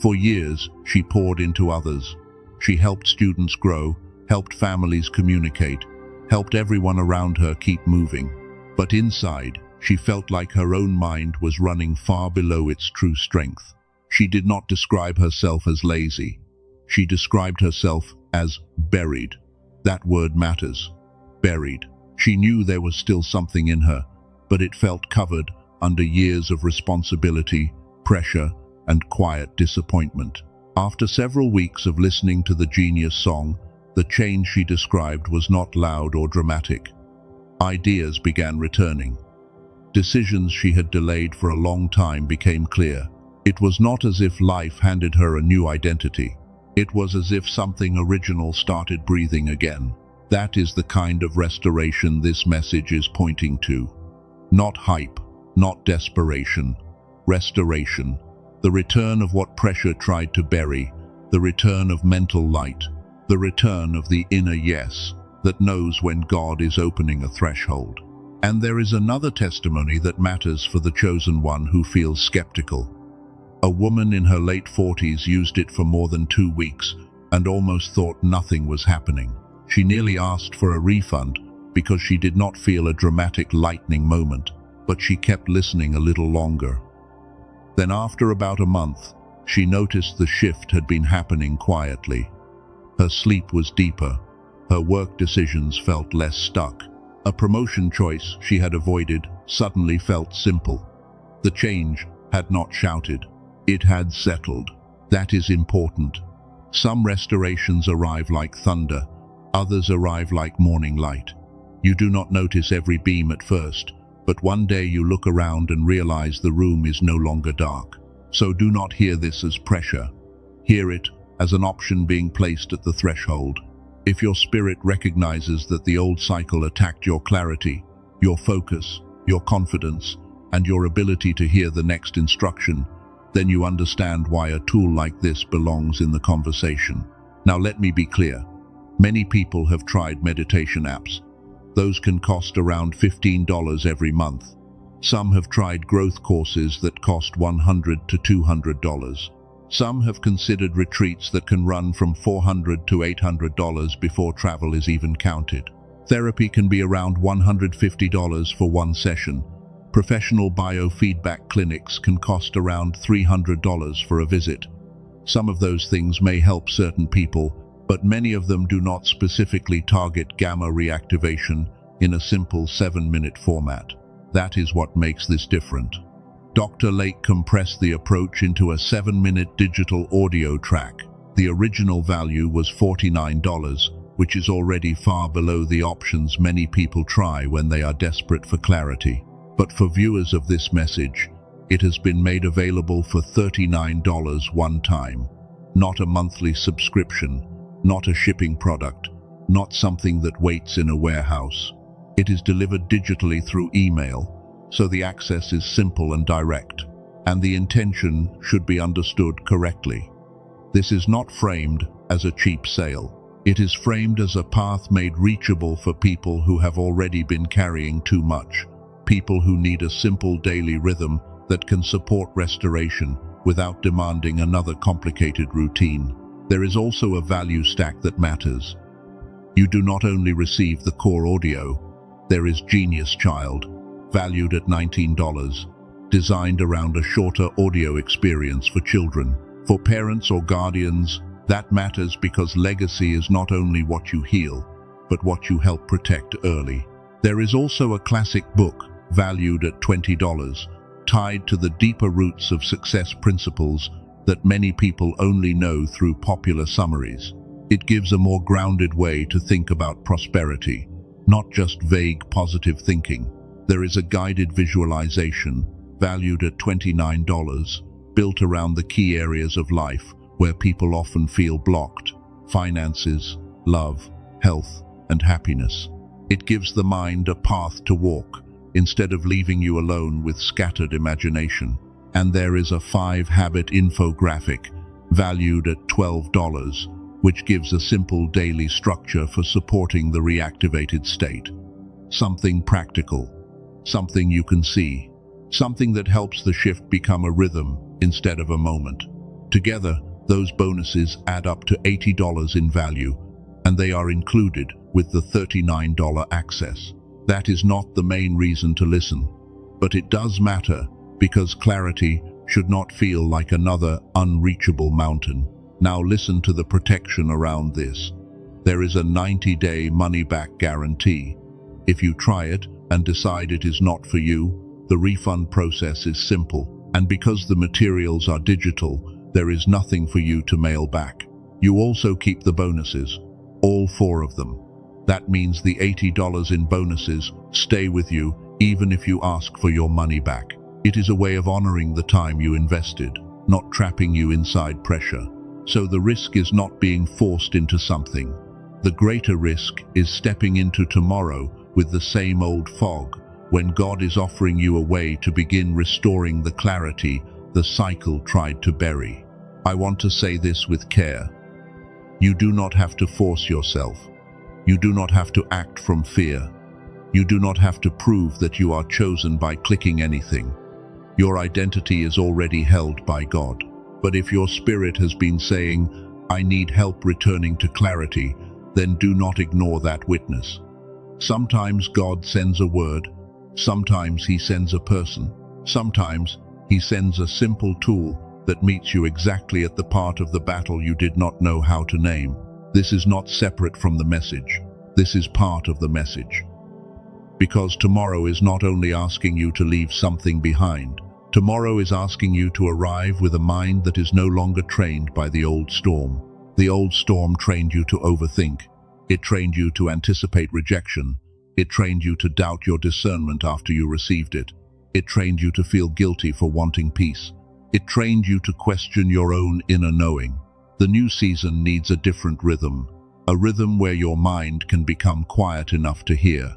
For years, she poured into others. She helped students grow, helped families communicate, helped everyone around her keep moving. But inside, she felt like her own mind was running far below its true strength. She did not describe herself as lazy. She described herself as buried. That word matters. Buried. She knew there was still something in her, but it felt covered under years of responsibility, pressure, and quiet disappointment. After several weeks of listening to the Genius song, the change she described was not loud or dramatic. Ideas began returning. Decisions she had delayed for a long time became clear. It was not as if life handed her a new identity. It was as if something original started breathing again. That is the kind of restoration this message is pointing to. Not hype, not desperation. Restoration. The return of what pressure tried to bury. The return of mental light. The return of the inner yes that knows when God is opening a threshold. And there is another testimony that matters for the chosen one who feels skeptical. A woman in her late 40s used it for more than 2 weeks and almost thought nothing was happening. She nearly asked for a refund because she did not feel a dramatic lightning moment, but she kept listening a little longer. Then after about a month, she noticed the shift had been happening quietly. Her sleep was deeper. Her work decisions felt less stuck. A promotion choice she had avoided suddenly felt simple. The change had not shouted. It had settled. That is important. Some restorations arrive like thunder. Others arrive like morning light. You do not notice every beam at first, but one day you look around and realize the room is no longer dark. So do not hear this as pressure. Hear it as an option being placed at the threshold. If your spirit recognizes that the old cycle attacked your clarity, your focus, your confidence, and your ability to hear the next instruction, then you understand why a tool like this belongs in the conversation. Now let me be clear. Many people have tried meditation apps. Those can cost around $15 every month. Some have tried growth courses that cost $100 to $200. Some have considered retreats that can run from $400 to $800 before travel is even counted. Therapy can be around $150 for one session. Professional biofeedback clinics can cost around $300 for a visit. Some of those things may help certain people, but many of them do not specifically target gamma reactivation in a simple 7-minute format. That is what makes this different. Dr. Lake compressed the approach into a 7-minute digital audio track. The original value was $49, which is already far below the options many people try when they are desperate for clarity. But for viewers of this message, it has been made available for $39 one time. Not a monthly subscription, not a shipping product, not something that waits in a warehouse. It is delivered digitally through email, so the access is simple and direct, and the intention should be understood correctly. This is not framed as a cheap sale. It is framed as a path made reachable for people who have already been carrying too much, people who need a simple daily rhythm that can support restoration without demanding another complicated routine. There is also a value stack that matters. You do not only receive the core audio, there is Genius Child, valued at $19, designed around a shorter audio experience for children. For parents or guardians, that matters because legacy is not only what you heal, but what you help protect early. There is also a classic book, valued at $20, tied to the deeper roots of success principles that many people only know through popular summaries. It gives a more grounded way to think about prosperity, not just vague positive thinking. There is a guided visualization, valued at $29, built around the key areas of life where people often feel blocked: finances, love, health, and happiness. It gives the mind a path to walk, instead of leaving you alone with scattered imagination. And there is a 5-habit infographic, valued at $12, which gives a simple daily structure for supporting the reactivated state. Something practical, something you can see, something that helps the shift become a rhythm instead of a moment. Together, those bonuses add up to $80 in value, and they are included with the $39 access. That is not the main reason to listen, but it does matter because clarity should not feel like another unreachable mountain. Now listen to the protection around this. There is a 90-day money-back guarantee. If you try it and decide it is not for you, the refund process is simple, and because the materials are digital, there is nothing for you to mail back. You also keep the bonuses, all 4 of them. That means the $80 in bonuses stay with you even if you ask for your money back. It is a way of honoring the time you invested, not trapping you inside pressure. So the risk is not being forced into something. The greater risk is stepping into tomorrow with the same old fog, when God is offering you a way to begin restoring the clarity the cycle tried to bury. I want to say this with care. You do not have to force yourself. You do not have to act from fear. You do not have to prove that you are chosen by clicking anything. Your identity is already held by God. But if your spirit has been saying, "I need help returning to clarity," then do not ignore that witness. Sometimes God sends a word. Sometimes He sends a person. Sometimes He sends a simple tool that meets you exactly at the part of the battle you did not know how to name. This is not separate from the message. This is part of the message. Because tomorrow is not only asking you to leave something behind. Tomorrow is asking you to arrive with a mind that is no longer trained by the old storm. The old storm trained you to overthink. It trained you to anticipate rejection. It trained you to doubt your discernment after you received it. It trained you to feel guilty for wanting peace. It trained you to question your own inner knowing. The new season needs a different rhythm, a rhythm where your mind can become quiet enough to hear,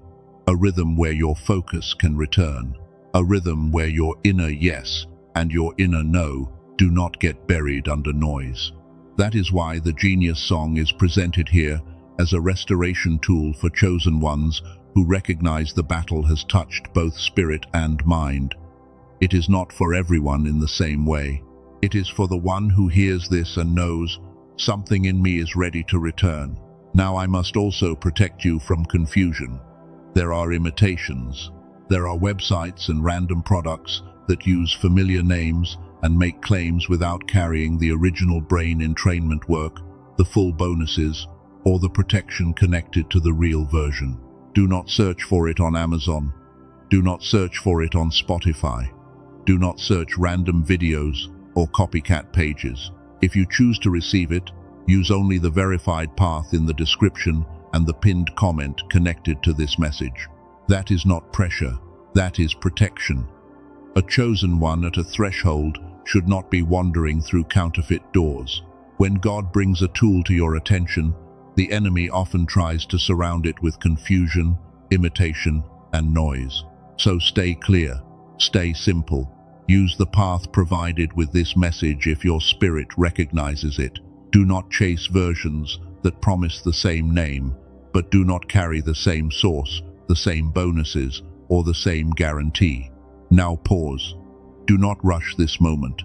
a rhythm where your focus can return, a rhythm where your inner yes and your inner no do not get buried under noise. That is why the Genius Song is presented here as a restoration tool for chosen ones who recognize the battle has touched both spirit and mind. It is not for everyone in the same way. It is for the one who hears this and knows, something in me is ready to return. Now I must also protect you from confusion. There are imitations. There are websites and random products that use familiar names and make claims without carrying the original brain entrainment work, the full bonuses, or the protection connected to the real version. Do not search for it on Amazon. Do not search for it on Spotify. Do not search random videos or copycat pages. If you choose to receive it, use only the verified path in the description and the pinned comment connected to this message. That is not pressure, that is protection. A chosen one at a threshold should not be wandering through counterfeit doors. When God brings a tool to your attention, the enemy often tries to surround it with confusion, imitation, and noise. So stay clear, stay simple. Use the path provided with this message if your spirit recognizes it. Do not chase versions that promise the same name, but do not carry the same source, the same bonuses, or the same guarantee. Now pause. Do not rush this moment.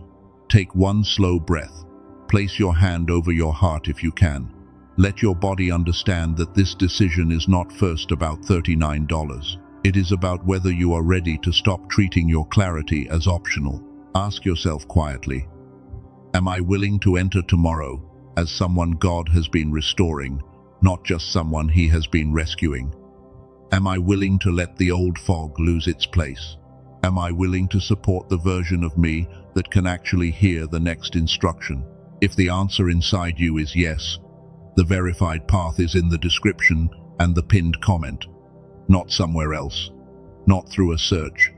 Take one slow breath. Place your hand over your heart if you can. Let your body understand that this decision is not first about $39. It is about whether you are ready to stop treating your clarity as optional. Ask yourself quietly, am I willing to enter tomorrow as someone God has been restoring, not just someone He has been rescuing? Am I willing to let the old fog lose its place? Am I willing to support the version of me that can actually hear the next instruction? If the answer inside you is yes, the verified path is in the description and the pinned comment. Not somewhere else, not through a search,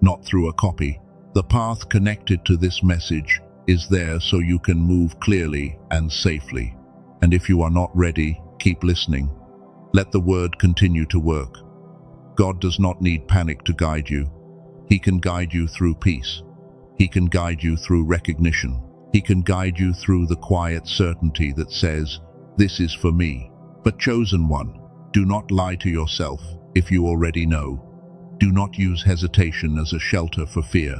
not through a copy. The path connected to this message is there so you can move clearly and safely. And if you are not ready, keep listening. Let the word continue to work. God does not need panic to guide you. He can guide you through peace. He can guide you through recognition. He can guide you through the quiet certainty that says, this is for me. But chosen one, do not lie to yourself if you already know. Do not use hesitation as a shelter for fear.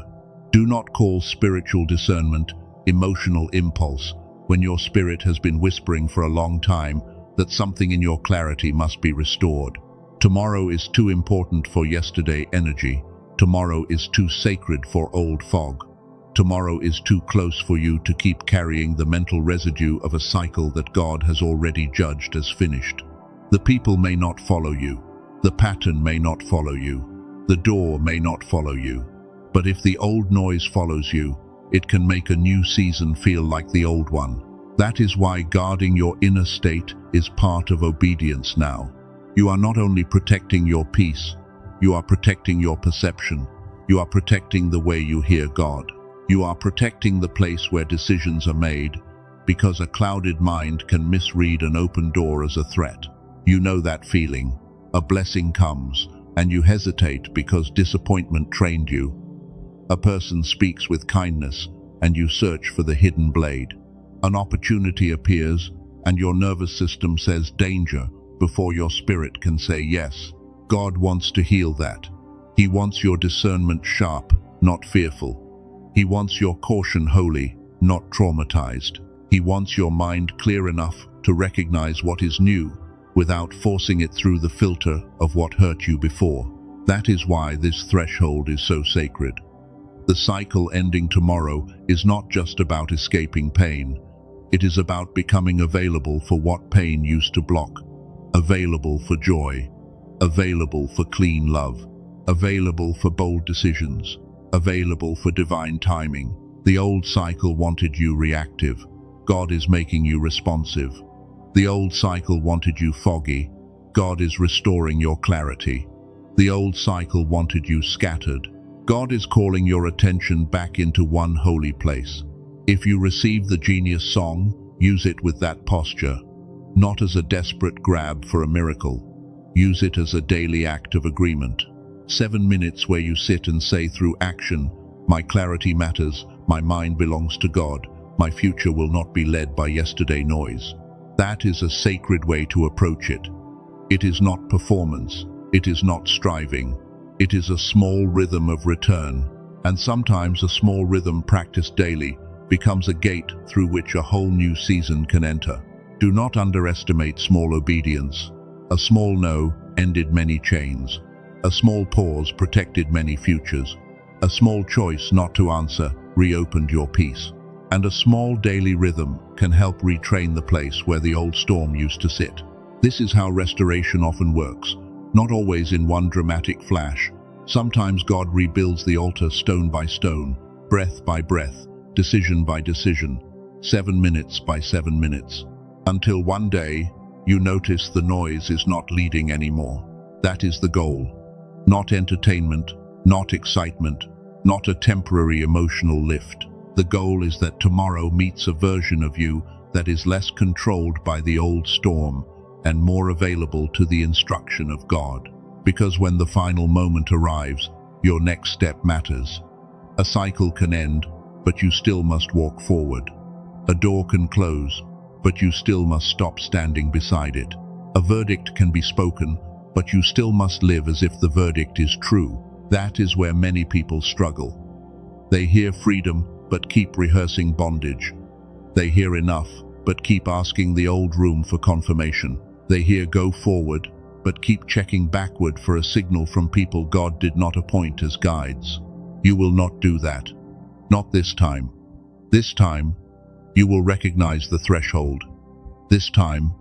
Do not call spiritual discernment emotional impulse when your spirit has been whispering for a long time that something in your clarity must be restored. Tomorrow is too important for yesterday energy. Tomorrow is too sacred for old fog. Tomorrow is too close for you to keep carrying the mental residue of a cycle that God has already judged as finished. The people may not follow you. The pattern may not follow you. The door may not follow you. But if the old noise follows you, it can make a new season feel like the old one. That is why guarding your inner state is part of obedience now. You are not only protecting your peace, you are protecting your perception. You are protecting the way you hear God. You are protecting the place where decisions are made, because a clouded mind can misread an open door as a threat. You know that feeling. A blessing comes, and you hesitate because disappointment trained you. A person speaks with kindness, and you search for the hidden blade. An opportunity appears, and your nervous system says danger before your spirit can say yes. God wants to heal that. He wants your discernment sharp, not fearful. He wants your caution holy, not traumatized. He wants your mind clear enough to recognize what is new without forcing it through the filter of what hurt you before. That is why this threshold is so sacred. The cycle ending tomorrow is not just about escaping pain. It is about becoming available for what pain used to block. Available for joy. Available for clean love. Available for bold decisions. Available for divine timing. The old cycle wanted you reactive. God is making you responsive. The old cycle wanted you foggy. God is restoring your clarity. The old cycle wanted you scattered. God is calling your attention back into one holy place. If you receive the genius song, use it with that posture. Not as a desperate grab for a miracle. Use it as a daily act of agreement. 7 minutes where you sit and say through action, my clarity matters, my mind belongs to God, my future will not be led by yesterday noise. That is a sacred way to approach it. It is not performance, it is not striving. It is a small rhythm of return, and sometimes a small rhythm practiced daily becomes a gate through which a whole new season can enter. Do not underestimate small obedience. A small no ended many chains. A small pause protected many futures. A small choice not to answer reopened your peace. And a small daily rhythm can help retrain the place where the old storm used to sit. This is how restoration often works, not always in one dramatic flash. Sometimes God rebuilds the altar stone by stone, breath by breath, decision by decision, 7 minutes by 7 minutes. Until one day, you notice the noise is not leading anymore. That is the goal. Not entertainment, not excitement, not a temporary emotional lift. The goal is that tomorrow meets a version of you that is less controlled by the old storm and more available to the instruction of God. Because when the final moment arrives, your next step matters. A cycle can end, but you still must walk forward. A door can close, but you still must stop standing beside it. A verdict can be spoken, but you still must live as if the verdict is true. That is where many people struggle. They hear freedom, but keep rehearsing bondage. They hear enough, but keep asking the old room for confirmation. They hear go forward, but keep checking backward for a signal from people God did not appoint as guides. You will not do that. Not this time. This time, you will recognize the threshold. This time,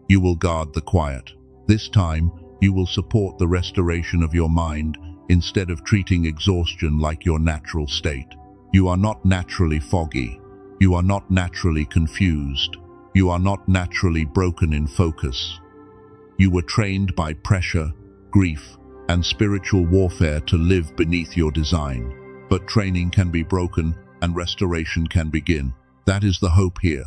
you will guard the quiet. This time, you will support the restoration of your mind instead of treating exhaustion like your natural state. You are not naturally foggy. You are not naturally confused. You are not naturally broken in focus. You were trained by pressure, grief, and spiritual warfare to live beneath your design. But training can be broken and restoration can begin. That is the hope here.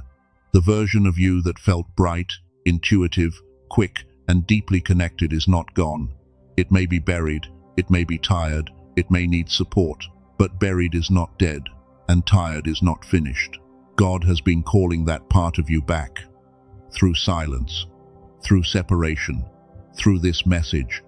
The version of you that felt bright, intuitive, quick, and deeply connected is not gone. It may be buried, it may be tired, it may need support, but buried is not dead, and tired is not finished. God has been calling that part of you back. Through silence, through separation, through this message,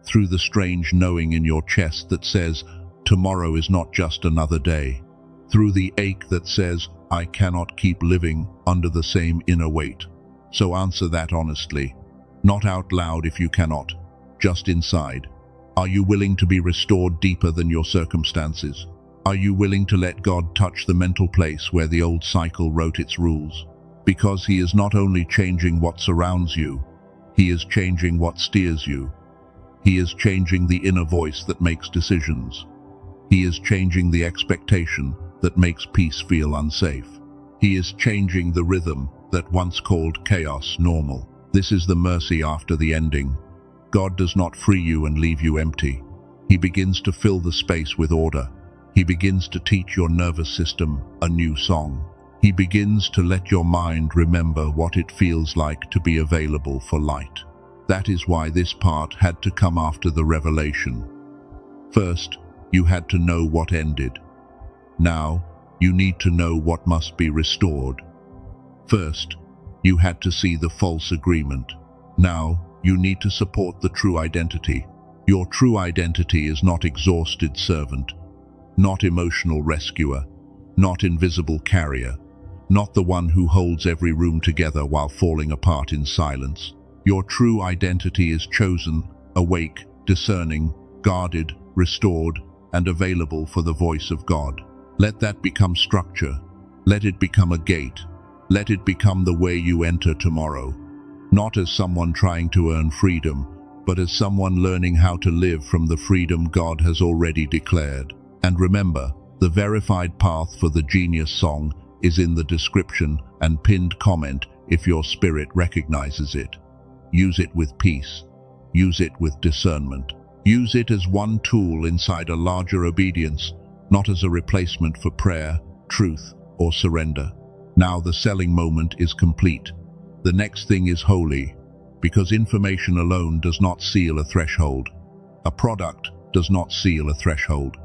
through the strange knowing in your chest that says, tomorrow is not just another day. Through the ache that says, I cannot keep living under the same inner weight. So answer that honestly. Not out loud if you cannot, just inside. Are you willing to be restored deeper than your circumstances? Are you willing to let God touch the mental place where the old cycle wrote its rules? Because He is not only changing what surrounds you, He is changing what steers you. He is changing the inner voice that makes decisions. He is changing the expectation that makes peace feel unsafe. He is changing the rhythm that once called chaos normal. This is the mercy after the ending. God does not free you and leave you empty. He begins to fill the space with order. He begins to teach your nervous system a new song. He begins to let your mind remember what it feels like to be available for light. That is why this part had to come after the revelation. First, you had to know what ended. Now, you need to know what must be restored. First, you had to see the false agreement. Now, you need to support the true identity. Your true identity is not exhausted servant, not emotional rescuer, not invisible carrier, not the one who holds every room together while falling apart in silence. Your true identity is chosen, awake, discerning, guarded, restored, and available for the voice of God. Let that become structure. Let it become a gate. Let it become the way you enter tomorrow. Not as someone trying to earn freedom, but as someone learning how to live from the freedom God has already declared. And remember, the verified path for the Genius song is in the description and pinned comment if your spirit recognizes it. Use it with peace. Use it with discernment. Use it as one tool inside a larger obedience, not as a replacement for prayer, truth, or surrender. Now the selling moment is complete. The next thing is holy, because information alone does not seal a threshold. A product does not seal a threshold.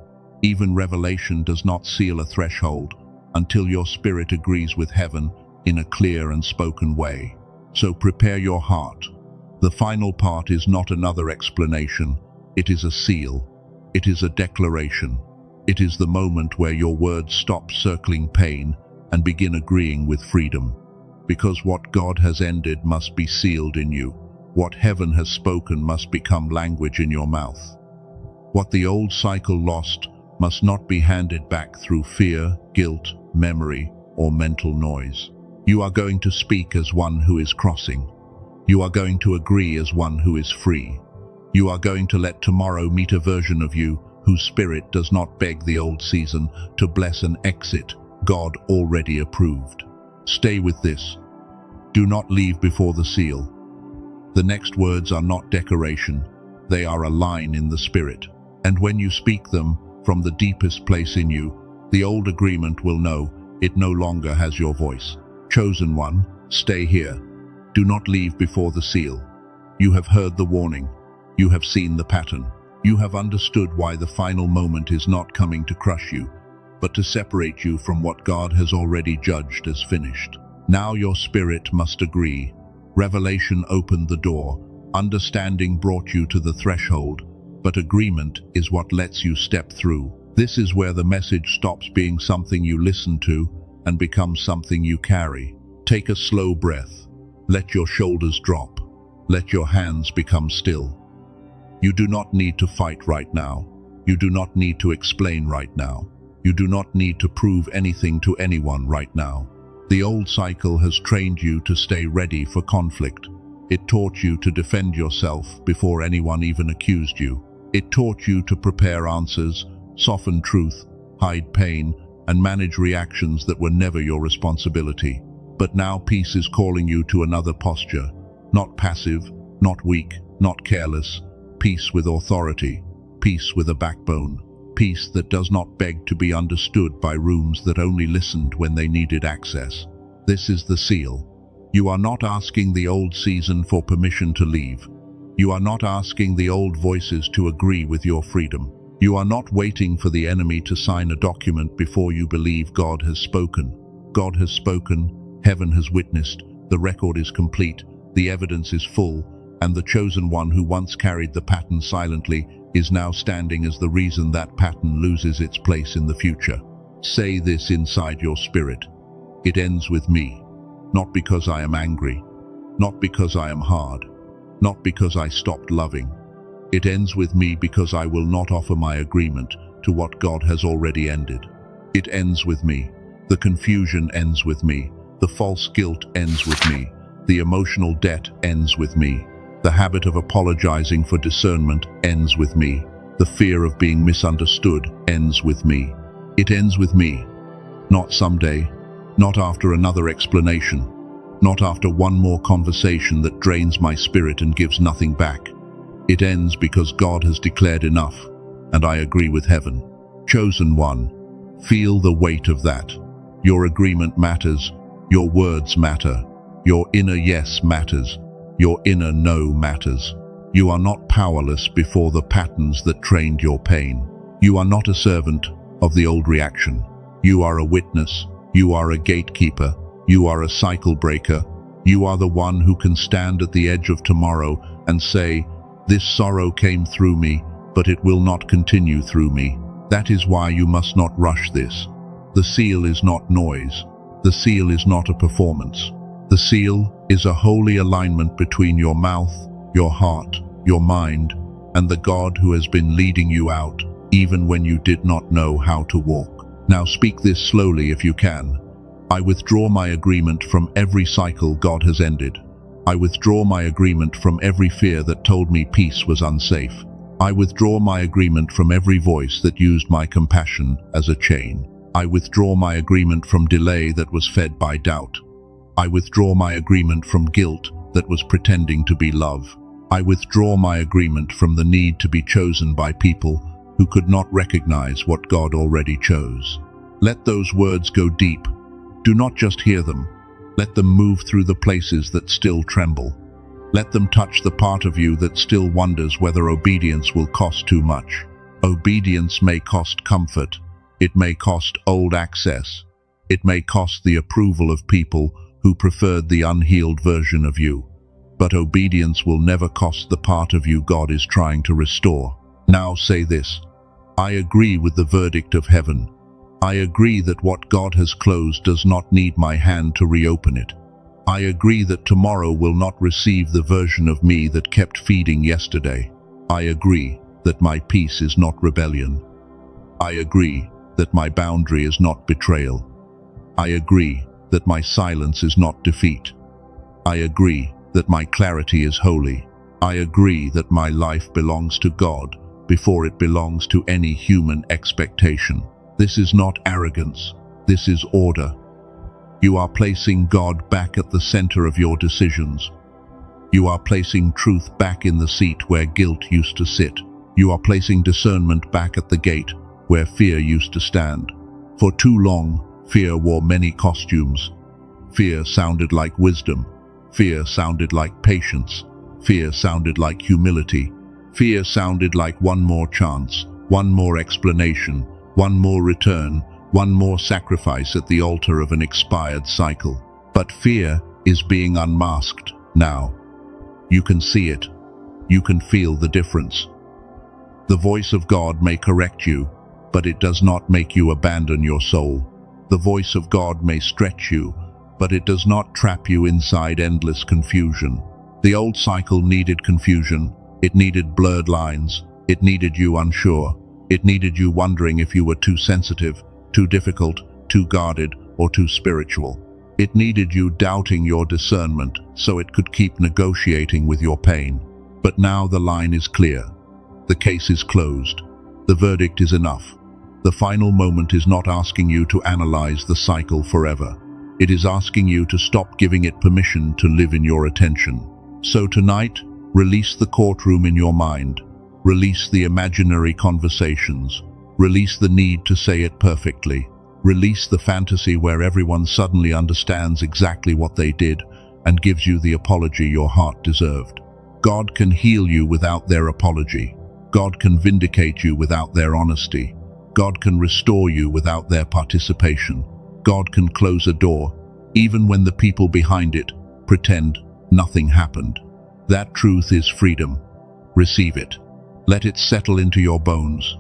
Even revelation does not seal a threshold until your spirit agrees with heaven in a clear and spoken way. So prepare your heart. The final part is not another explanation. It is a seal. It is a declaration. It is the moment where your words stop circling pain and begin agreeing with freedom. Because what God has ended must be sealed in you. What heaven has spoken must become language in your mouth. What the old cycle lost must not be handed back through fear, guilt, memory, or mental noise. You are going to speak as one who is crossing. You are going to agree as one who is free. You are going to let tomorrow meet a version of you whose spirit does not beg the old season to bless an exit God already approved. Stay with this. Do not leave before the seal. The next words are not decoration, they are a line in the spirit. And when you speak them from the deepest place in you, the old agreement will know it no longer has your voice. Chosen one, stay here. Do not leave before the seal. You have heard the warning. You have seen the pattern. You have understood why the final moment is not coming to crush you, but to separate you from what God has already judged as finished. Now your spirit must agree. Revelation opened the door. Understanding brought you to the threshold, but agreement is what lets you step through. This is where the message stops being something you listen to and becomes something you carry. Take a slow breath. Let your shoulders drop. Let your hands become still. You do not need to fight right now. You do not need to explain right now. You do not need to prove anything to anyone right now. The old cycle has trained you to stay ready for conflict. It taught you to defend yourself before anyone even accused you. It taught you to prepare answers, soften truth, hide pain, and manage reactions that were never your responsibility. But now peace is calling you to another posture. Not passive, not weak, not careless. Peace with authority. Peace with a backbone. Peace that does not beg to be understood by rooms that only listened when they needed access. This is the seal. You are not asking the old season for permission to leave. You are not asking the old voices to agree with your freedom. You are not waiting for the enemy to sign a document before you believe God has spoken. God has spoken, heaven has witnessed, the record is complete, the evidence is full, and the chosen one who once carried the pattern silently is now standing as the reason that pattern loses its place in the future. Say this inside your spirit. It ends with me. Not because I am angry. Not because I am hard. Not because I stopped loving. It ends with me because I will not offer my agreement to what God has already ended. It ends with me. The confusion ends with me. The false guilt ends with me. The emotional debt ends with me. The habit of apologizing for discernment ends with me. The fear of being misunderstood ends with me. It ends with me. Not someday. Not after another explanation. Not after one more conversation that drains my spirit and gives nothing back. It ends because God has declared enough, and I agree with heaven. Chosen one, feel the weight of that. Your agreement matters. Your words matter. Your inner yes matters. Your inner no matters. You are not powerless before the patterns that trained your pain. You are not a servant of the old reaction. You are a witness. You are a gatekeeper. You are a cycle breaker. You are the one who can stand at the edge of tomorrow and say, "This sorrow came through me, but it will not continue through me." That is why you must not rush this. The seal is not noise. The seal is not a performance. The seal is a holy alignment between your mouth, your heart, your mind, and the God who has been leading you out, even when you did not know how to walk. Now speak this slowly if you can. I withdraw my agreement from every cycle God has ended. I withdraw my agreement from every fear that told me peace was unsafe. I withdraw my agreement from every voice that used my compassion as a chain. I withdraw my agreement from delay that was fed by doubt. I withdraw my agreement from guilt that was pretending to be love. I withdraw my agreement from the need to be chosen by people who could not recognize what God already chose. Let those words go deep. Do not just hear them. Let them move through the places that still tremble. Let them touch the part of you that still wonders whether obedience will cost too much. Obedience may cost comfort. It may cost old access. It may cost the approval of people who preferred the unhealed version of you. But obedience will never cost the part of you God is trying to restore. Now say this. I agree with the verdict of heaven. I agree that what God has closed does not need my hand to reopen it. I agree that tomorrow will not receive the version of me that kept feeding yesterday. I agree that my peace is not rebellion. I agree that my boundary is not betrayal. I agree that my silence is not defeat. I agree that my clarity is holy. I agree that my life belongs to God before it belongs to any human expectation. This is not arrogance. This is order. You are placing God back at the center of your decisions. You are placing truth back in the seat where guilt used to sit. You are placing discernment back at the gate where fear used to stand. For too long, fear wore many costumes. Fear sounded like wisdom. Fear sounded like patience. Fear sounded like humility. Fear sounded like one more chance, one more explanation, one more return, one more sacrifice at the altar of an expired cycle. But fear is being unmasked now. You can see it. You can feel the difference. The voice of God may correct you, but it does not make you abandon your soul. The voice of God may stretch you, but it does not trap you inside endless confusion. The old cycle needed confusion. It needed blurred lines. It needed you unsure. It needed you wondering if you were too sensitive, too difficult, too guarded, or too spiritual. It needed you doubting your discernment so it could keep negotiating with your pain. But now the line is clear. The case is closed. The verdict is enough. The final moment is not asking you to analyze the cycle forever. It is asking you to stop giving it permission to live in your attention. So tonight, release the courtroom in your mind. Release the imaginary conversations. Release the need to say it perfectly. Release the fantasy where everyone suddenly understands exactly what they did and gives you the apology your heart deserved. God can heal you without their apology. God can vindicate you without their honesty. God can restore you without their participation. God can close a door, even when the people behind it pretend nothing happened. That truth is freedom. Receive it. Let it settle into your bones.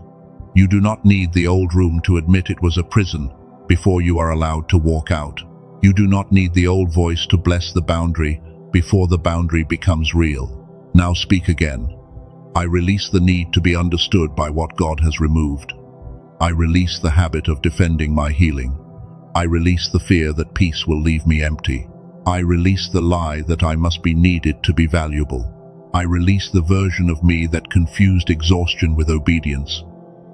You do not need the old room to admit it was a prison before you are allowed to walk out. You do not need the old voice to bless the boundary before the boundary becomes real. Now speak again. I release the need to be understood by what God has removed. I release the habit of defending my healing. I release the fear that peace will leave me empty. I release the lie that I must be needed to be valuable. I release the version of me that confused exhaustion with obedience.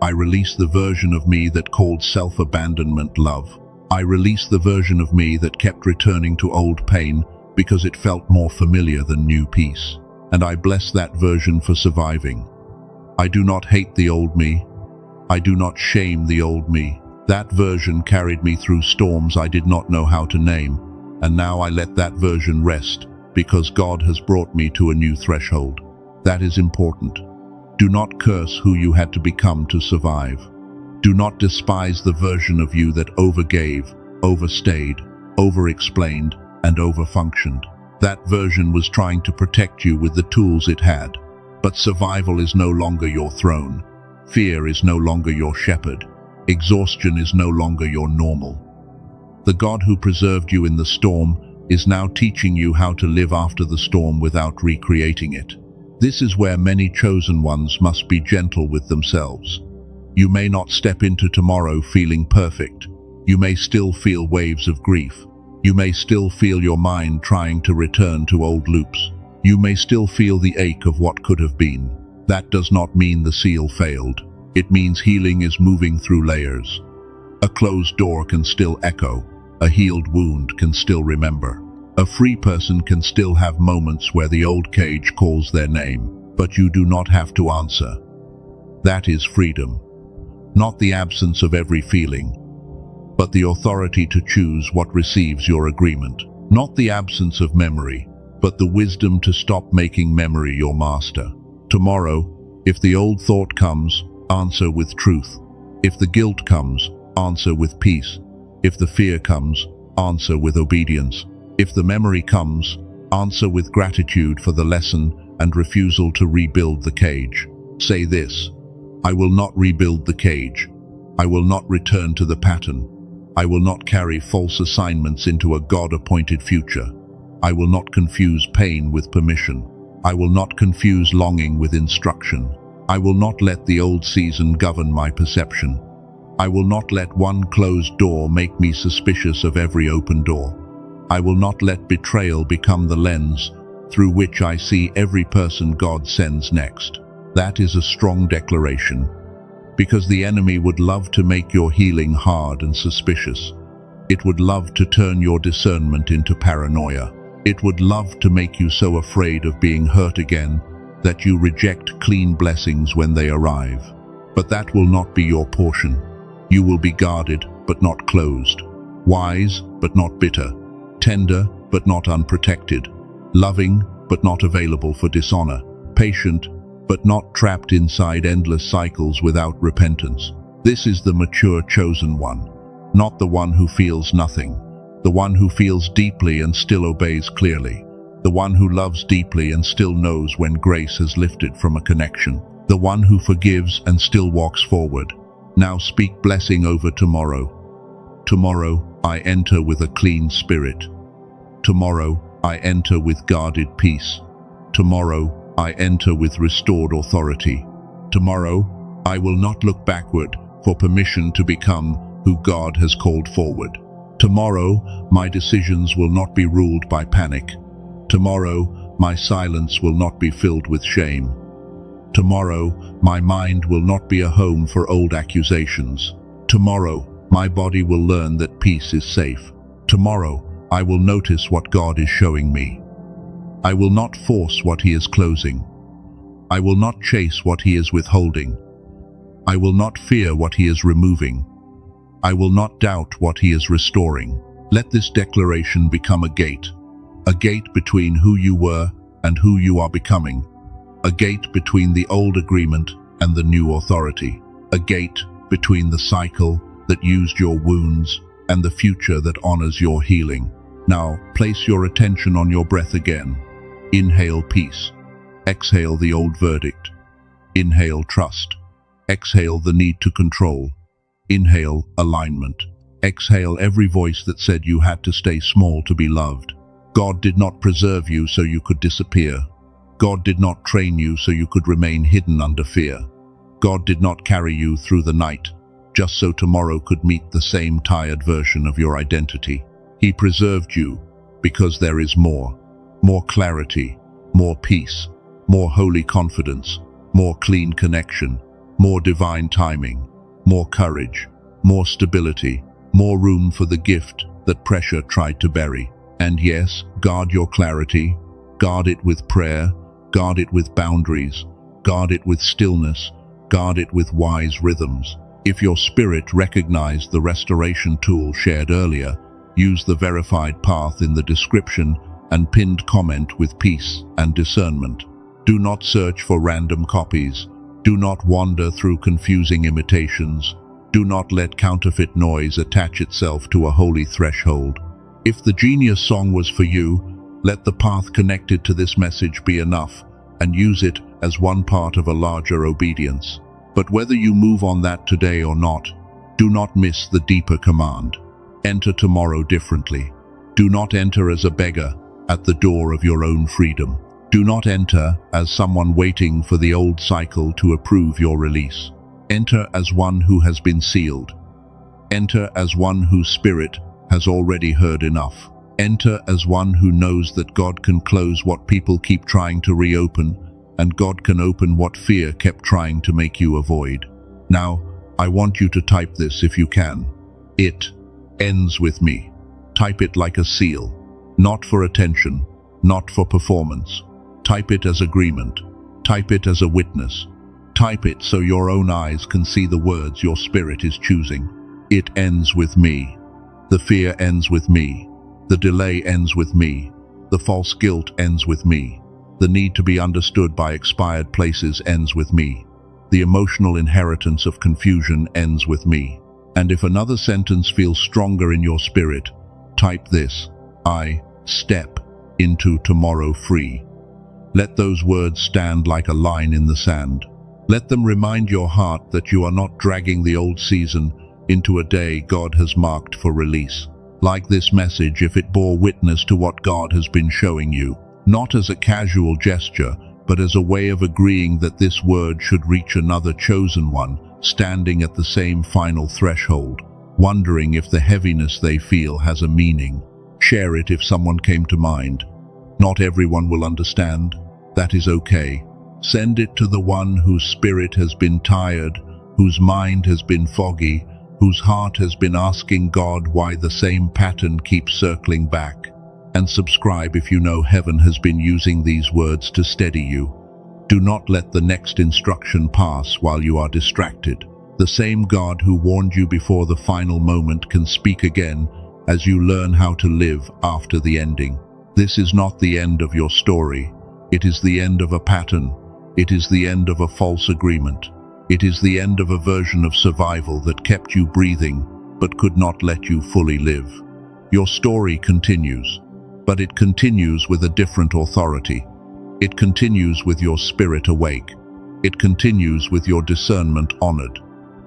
I release the version of me that called self-abandonment love. I release the version of me that kept returning to old pain because it felt more familiar than new peace. And I bless that version for surviving. I do not hate the old me. I do not shame the old me. That version carried me through storms I did not know how to name, and now I let that version rest because God has brought me to a new threshold. That is important. Do not curse who you had to become to survive. Do not despise the version of you that overgave, overstayed, overexplained, and overfunctioned. That version was trying to protect you with the tools it had. But survival is no longer your throne. Fear is no longer your shepherd. Exhaustion is no longer your normal. The God who preserved you in the storm is now teaching you how to live after the storm without recreating it. This is where many chosen ones must be gentle with themselves. You may not step into tomorrow feeling perfect. You may still feel waves of grief. You may still feel your mind trying to return to old loops. You may still feel the ache of what could have been. That does not mean the seal failed. It means healing is moving through layers. A closed door can still echo. A healed wound can still remember. A free person can still have moments where the old cage calls their name, but you do not have to answer. That is freedom. Not the absence of every feeling, but the authority to choose what receives your agreement. Not the absence of memory, but the wisdom to stop making memory your master. Tomorrow, if the old thought comes, answer with truth. If the guilt comes, answer with peace. If the fear comes, answer with obedience. If the memory comes, answer with gratitude for the lesson and refusal to rebuild the cage. Say this: I will not rebuild the cage. I will not return to the pattern. I will not carry false assignments into a God-appointed future. I will not confuse pain with permission. I will not confuse longing with instruction. I will not let the old season govern my perception. I will not let one closed door make me suspicious of every open door. I will not let betrayal become the lens through which I see every person God sends next. That is a strong declaration, because the enemy would love to make your healing hard and suspicious. It would love to turn your discernment into paranoia. It would love to make you so afraid of being hurt again that you reject clean blessings when they arrive. But that will not be your portion. You will be guarded, but not closed. Wise, but not bitter. Tender, but not unprotected. Loving, but not available for dishonor. Patient, but not trapped inside endless cycles without repentance. This is the mature chosen one, not the one who feels nothing, the one who feels deeply and still obeys clearly, the one who loves deeply and still knows when grace has lifted from a connection, the one who forgives and still walks forward. Now speak blessing over tomorrow. Tomorrow I enter with a clean spirit. Tomorrow I enter with guarded peace. Tomorrow I enter with restored authority. Tomorrow I will not look backward for permission to become who God has called forward. Tomorrow my decisions will not be ruled by panic. Tomorrow my silence will not be filled with shame. Tomorrow my mind will not be a home for old accusations. Tomorrow my body will learn that peace is safe. Tomorrow I will notice what God is showing me. I will not force what He is closing. I will not chase what He is withholding. I will not fear what He is removing. I will not doubt what He is restoring. Let this declaration become a gate between who you were and who you are becoming, a gate between the old agreement and the new authority, a gate between the cycle that used your wounds and the future that honors your healing. Now, place your attention on your breath again. Inhale peace. Exhale the old verdict. Inhale trust. Exhale the need to control. Inhale alignment. Exhale every voice that said you had to stay small to be loved. God did not preserve you so you could disappear. God did not train you so you could remain hidden under fear. God did not carry you through the night just so tomorrow could meet the same tired version of your identity. He preserved you because there is more clarity, more peace, more holy confidence, more clean connection, more divine timing, more courage, more stability, more room for the gift that pressure tried to bury. And yes, guard your clarity, guard it with prayer, guard it with boundaries, guard it with stillness, guard it with wise rhythms. If your spirit recognized the restoration tool shared earlier, use the verified path in the description and pinned comment with peace and discernment. Do not search for random copies. Do not wander through confusing imitations. Do not let counterfeit noise attach itself to a holy threshold. If the genius song was for you, let the path connected to this message be enough, and use it as one part of a larger obedience. But whether you move on that today or not, do not miss the deeper command. Enter tomorrow differently. Do not enter as a beggar at the door of your own freedom. Do not enter as someone waiting for the old cycle to approve your release. Enter as one who has been sealed. Enter as one whose spirit has already heard enough. Enter as one who knows that God can close what people keep trying to reopen, and God can open what fear kept trying to make you avoid. Now, I want you to type this if you can. It ends with me. Type it like a seal. Not for attention, not for performance. Type it as agreement. Type it as a witness. Type it so your own eyes can see the words your spirit is choosing. It ends with me. The fear ends with me. The delay ends with me. The false guilt ends with me. The need to be understood by expired places ends with me. The emotional inheritance of confusion ends with me. And if another sentence feels stronger in your spirit, type this: I step into tomorrow free. Let those words stand like a line in the sand. Let them remind your heart that you are not dragging the old season into a day God has marked for release. Like this message if it bore witness to what God has been showing you, not as a casual gesture, but as a way of agreeing that this word should reach another chosen one, standing at the same final threshold, wondering if the heaviness they feel has a meaning. Share it if someone came to mind. Not everyone will understand. That is okay. Send it to the one whose spirit has been tired, whose mind has been foggy, whose heart has been asking God why the same pattern keeps circling back. And subscribe if you know heaven has been using these words to steady you. Do not let the next instruction pass while you are distracted. The same God who warned you before the final moment can speak again as you learn how to live after the ending. This is not the end of your story. It is the end of a pattern. It is the end of a false agreement. It is the end of a version of survival that kept you breathing but could not let you fully live. Your story continues, but it continues with a different authority. It continues with your spirit awake. It continues with your discernment honored.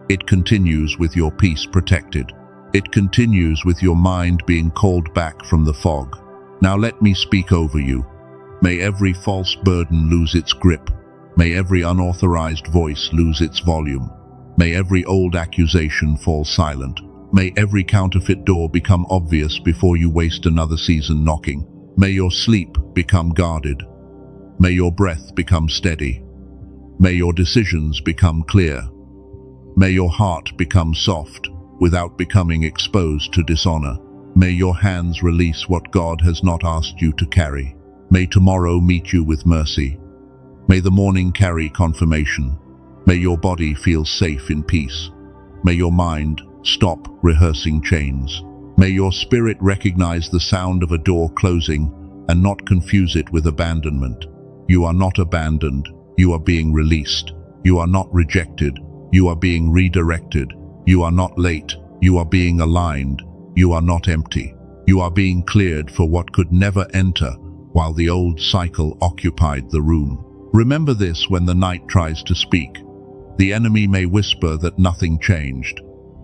It continues with your peace protected. It continues with your mind being called back from the fog. Now let me speak over you. May every false burden lose its grip. May every unauthorized voice lose its volume. May every old accusation fall silent. May every counterfeit door become obvious before you waste another season knocking. May your sleep become guarded. May your breath become steady. May your decisions become clear. May your heart become soft without becoming exposed to dishonor. May your hands release what God has not asked you to carry. May tomorrow meet you with mercy. May the morning carry confirmation. May your body feel safe in peace. May your mind stop rehearsing chains. May your spirit recognize the sound of a door closing and not confuse it with abandonment. You are not abandoned. You are being released. You are not rejected. You are being redirected. You are not late. You are being aligned. You are not empty. You are being cleared for what could never enter while the old cycle occupied the room. Remember this when the night tries to speak. The enemy may whisper that nothing changed.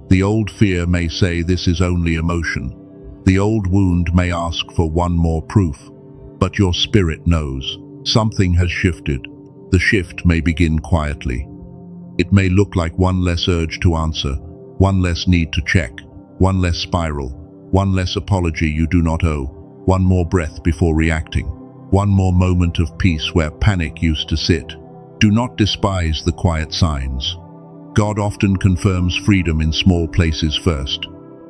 The old fear may say this is only emotion. The old wound may ask for one more proof. But your spirit knows. Something has shifted. The shift may begin quietly. It may look like one less urge to answer, one less need to check, one less spiral, one less apology you do not owe, one more breath before reacting, one more moment of peace where panic used to sit. Do not despise the quiet signs. God often confirms freedom in small places first.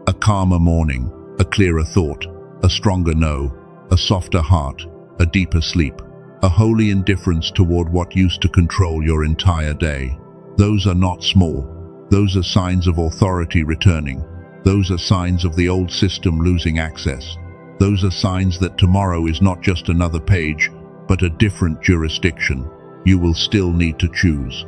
A calmer morning, a clearer thought, a stronger no, a softer heart, a deeper sleep, a holy indifference toward what used to control your entire day. Those are not small. Those are signs of authority returning. Those are signs of the old system losing access. Those are signs that tomorrow is not just another page, but a different jurisdiction. You will still need to choose.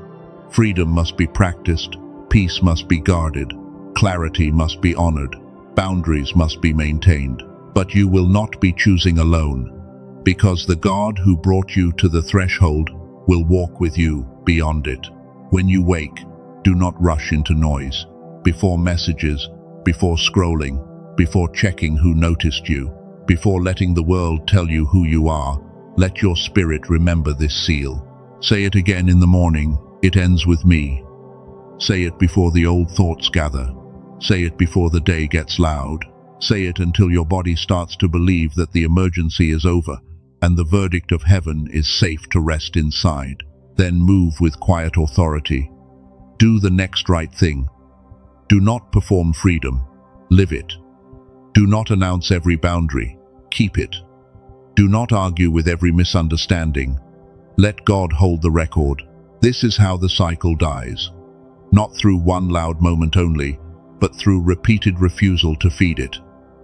Freedom must be practiced, peace must be guarded, clarity must be honored, boundaries must be maintained. But you will not be choosing alone, because the God who brought you to the threshold will walk with you beyond it. When you wake, do not rush into noise. Before messages, before scrolling, before checking who noticed you, before letting the world tell you who you are, let your spirit remember this seal. Say it again in the morning, it ends with me. Say it before the old thoughts gather. Say it before the day gets loud. Say it until your body starts to believe that the emergency is over and the verdict of heaven is safe to rest inside. Then move with quiet authority. Do the next right thing. Do not perform freedom. Live it. Do not announce every boundary. Keep it. Do not argue with every misunderstanding. Let God hold the record. This is how the cycle dies. Not through one loud moment only, but through repeated refusal to feed it.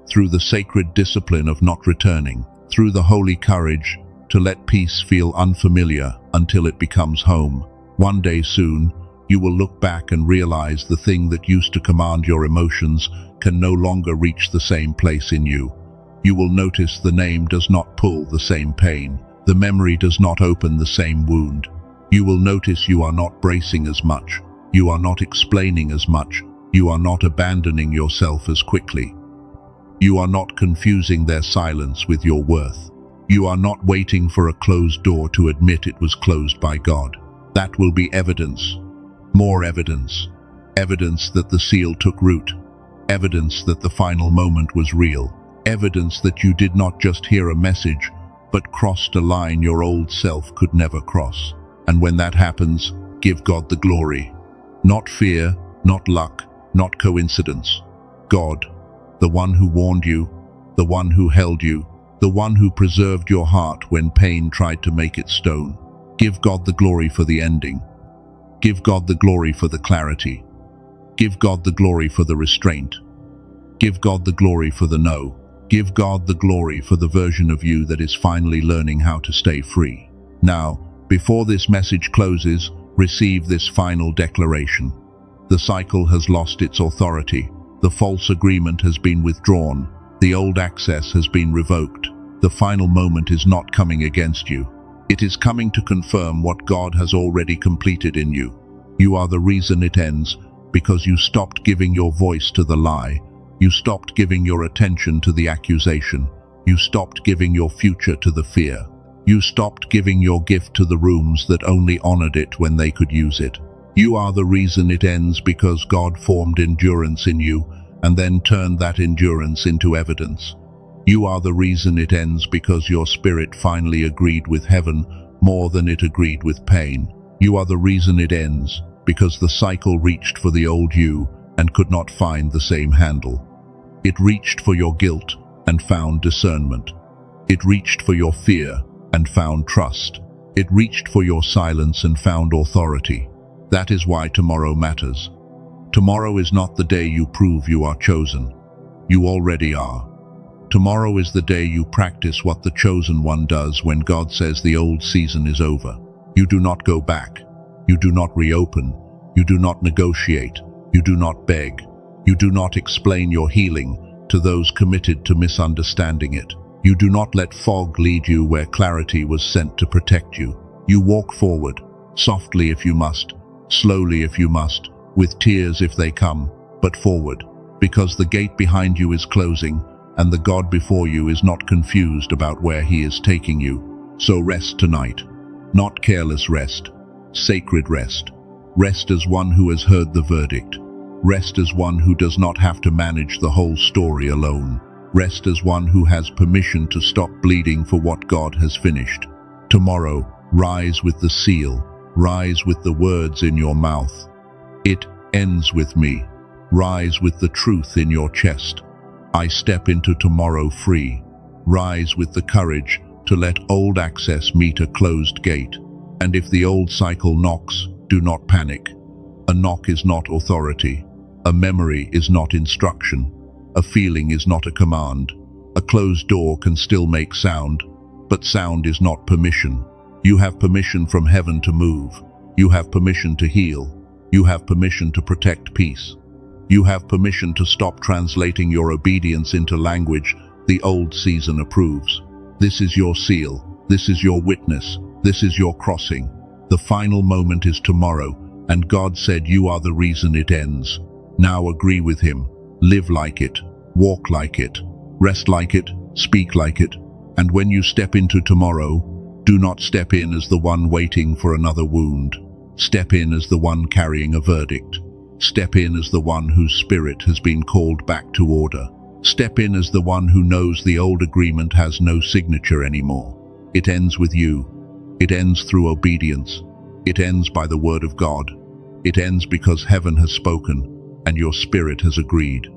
Through the sacred discipline of not returning. Through the holy courage to let peace feel unfamiliar until it becomes home. One day soon, you will look back and realize the thing that used to command your emotions can no longer reach the same place in you. You will notice the name does not pull the same pain. The memory does not open the same wound. You will notice you are not bracing as much. You are not explaining as much. You are not abandoning yourself as quickly. You are not confusing their silence with your worth. You are not waiting for a closed door to admit it was closed by God. That will be evidence. More evidence. Evidence that the seal took root. Evidence that the final moment was real. Evidence that you did not just hear a message, but crossed a line your old self could never cross. And when that happens, give God the glory. Not fear, not luck, not coincidence. God, the one who warned you, the one who held you, the one who preserved your heart when pain tried to make it stone. Give God the glory for the ending. Give God the glory for the clarity. Give God the glory for the restraint. Give God the glory for the no. Give God the glory for the version of you that is finally learning how to stay free. Now, before this message closes, receive this final declaration. The cycle has lost its authority. The false agreement has been withdrawn. The old access has been revoked. The final moment is not coming against you. It is coming to confirm what God has already completed in you. You are the reason it ends, because you stopped giving your voice to the lie. You stopped giving your attention to the accusation. You stopped giving your future to the fear. You stopped giving your gift to the rooms that only honored it when they could use it. You are the reason it ends because God formed endurance in you and then turned that endurance into evidence. You are the reason it ends because your spirit finally agreed with heaven more than it agreed with pain. You are the reason it ends because the cycle reached for the old you and could not find the same handle. It reached for your guilt and found discernment. It reached for your fear and found trust. It reached for your silence and found authority. That is why tomorrow matters. Tomorrow is not the day you prove you are chosen. You already are. Tomorrow is the day you practice what the chosen one does when God says the old season is over. You do not go back. You do not reopen. You do not negotiate. You do not beg. You do not explain your healing to those committed to misunderstanding it. You do not let fog lead you where clarity was sent to protect you. You walk forward, softly if you must, slowly if you must, with tears if they come, but forward, because the gate behind you is closing and the God before you is not confused about where he is taking you. So rest tonight. Not careless rest, sacred rest. Rest as one who has heard the verdict. Rest as one who does not have to manage the whole story alone. Rest as one who has permission to stop bleeding for what God has finished. Tomorrow, rise with the seal. Rise with the words in your mouth. It ends with me. Rise with the truth in your chest. I step into tomorrow free. Rise with the courage to let old access meet a closed gate. And if the old cycle knocks, do not panic. A knock is not authority. A memory is not instruction. A feeling is not a command. A closed door can still make sound, but sound is not permission. You have permission from heaven to move. You have permission to heal. You have permission to protect peace. You have permission to stop translating your obedience into language the old season approves. This is your seal. This is your witness. This is your crossing. The final moment is tomorrow, and God said you are the reason it ends. Now agree with him. Live like it. Walk like it. Rest like it. Speak like it. And when you step into tomorrow, do not step in as the one waiting for another wound. Step in as the one carrying a verdict. Step in as the one whose spirit has been called back to order. Step in as the one who knows the old agreement has no signature anymore. It ends with you. It ends through obedience. It ends by the word of God. It ends because heaven has spoken and your spirit has agreed.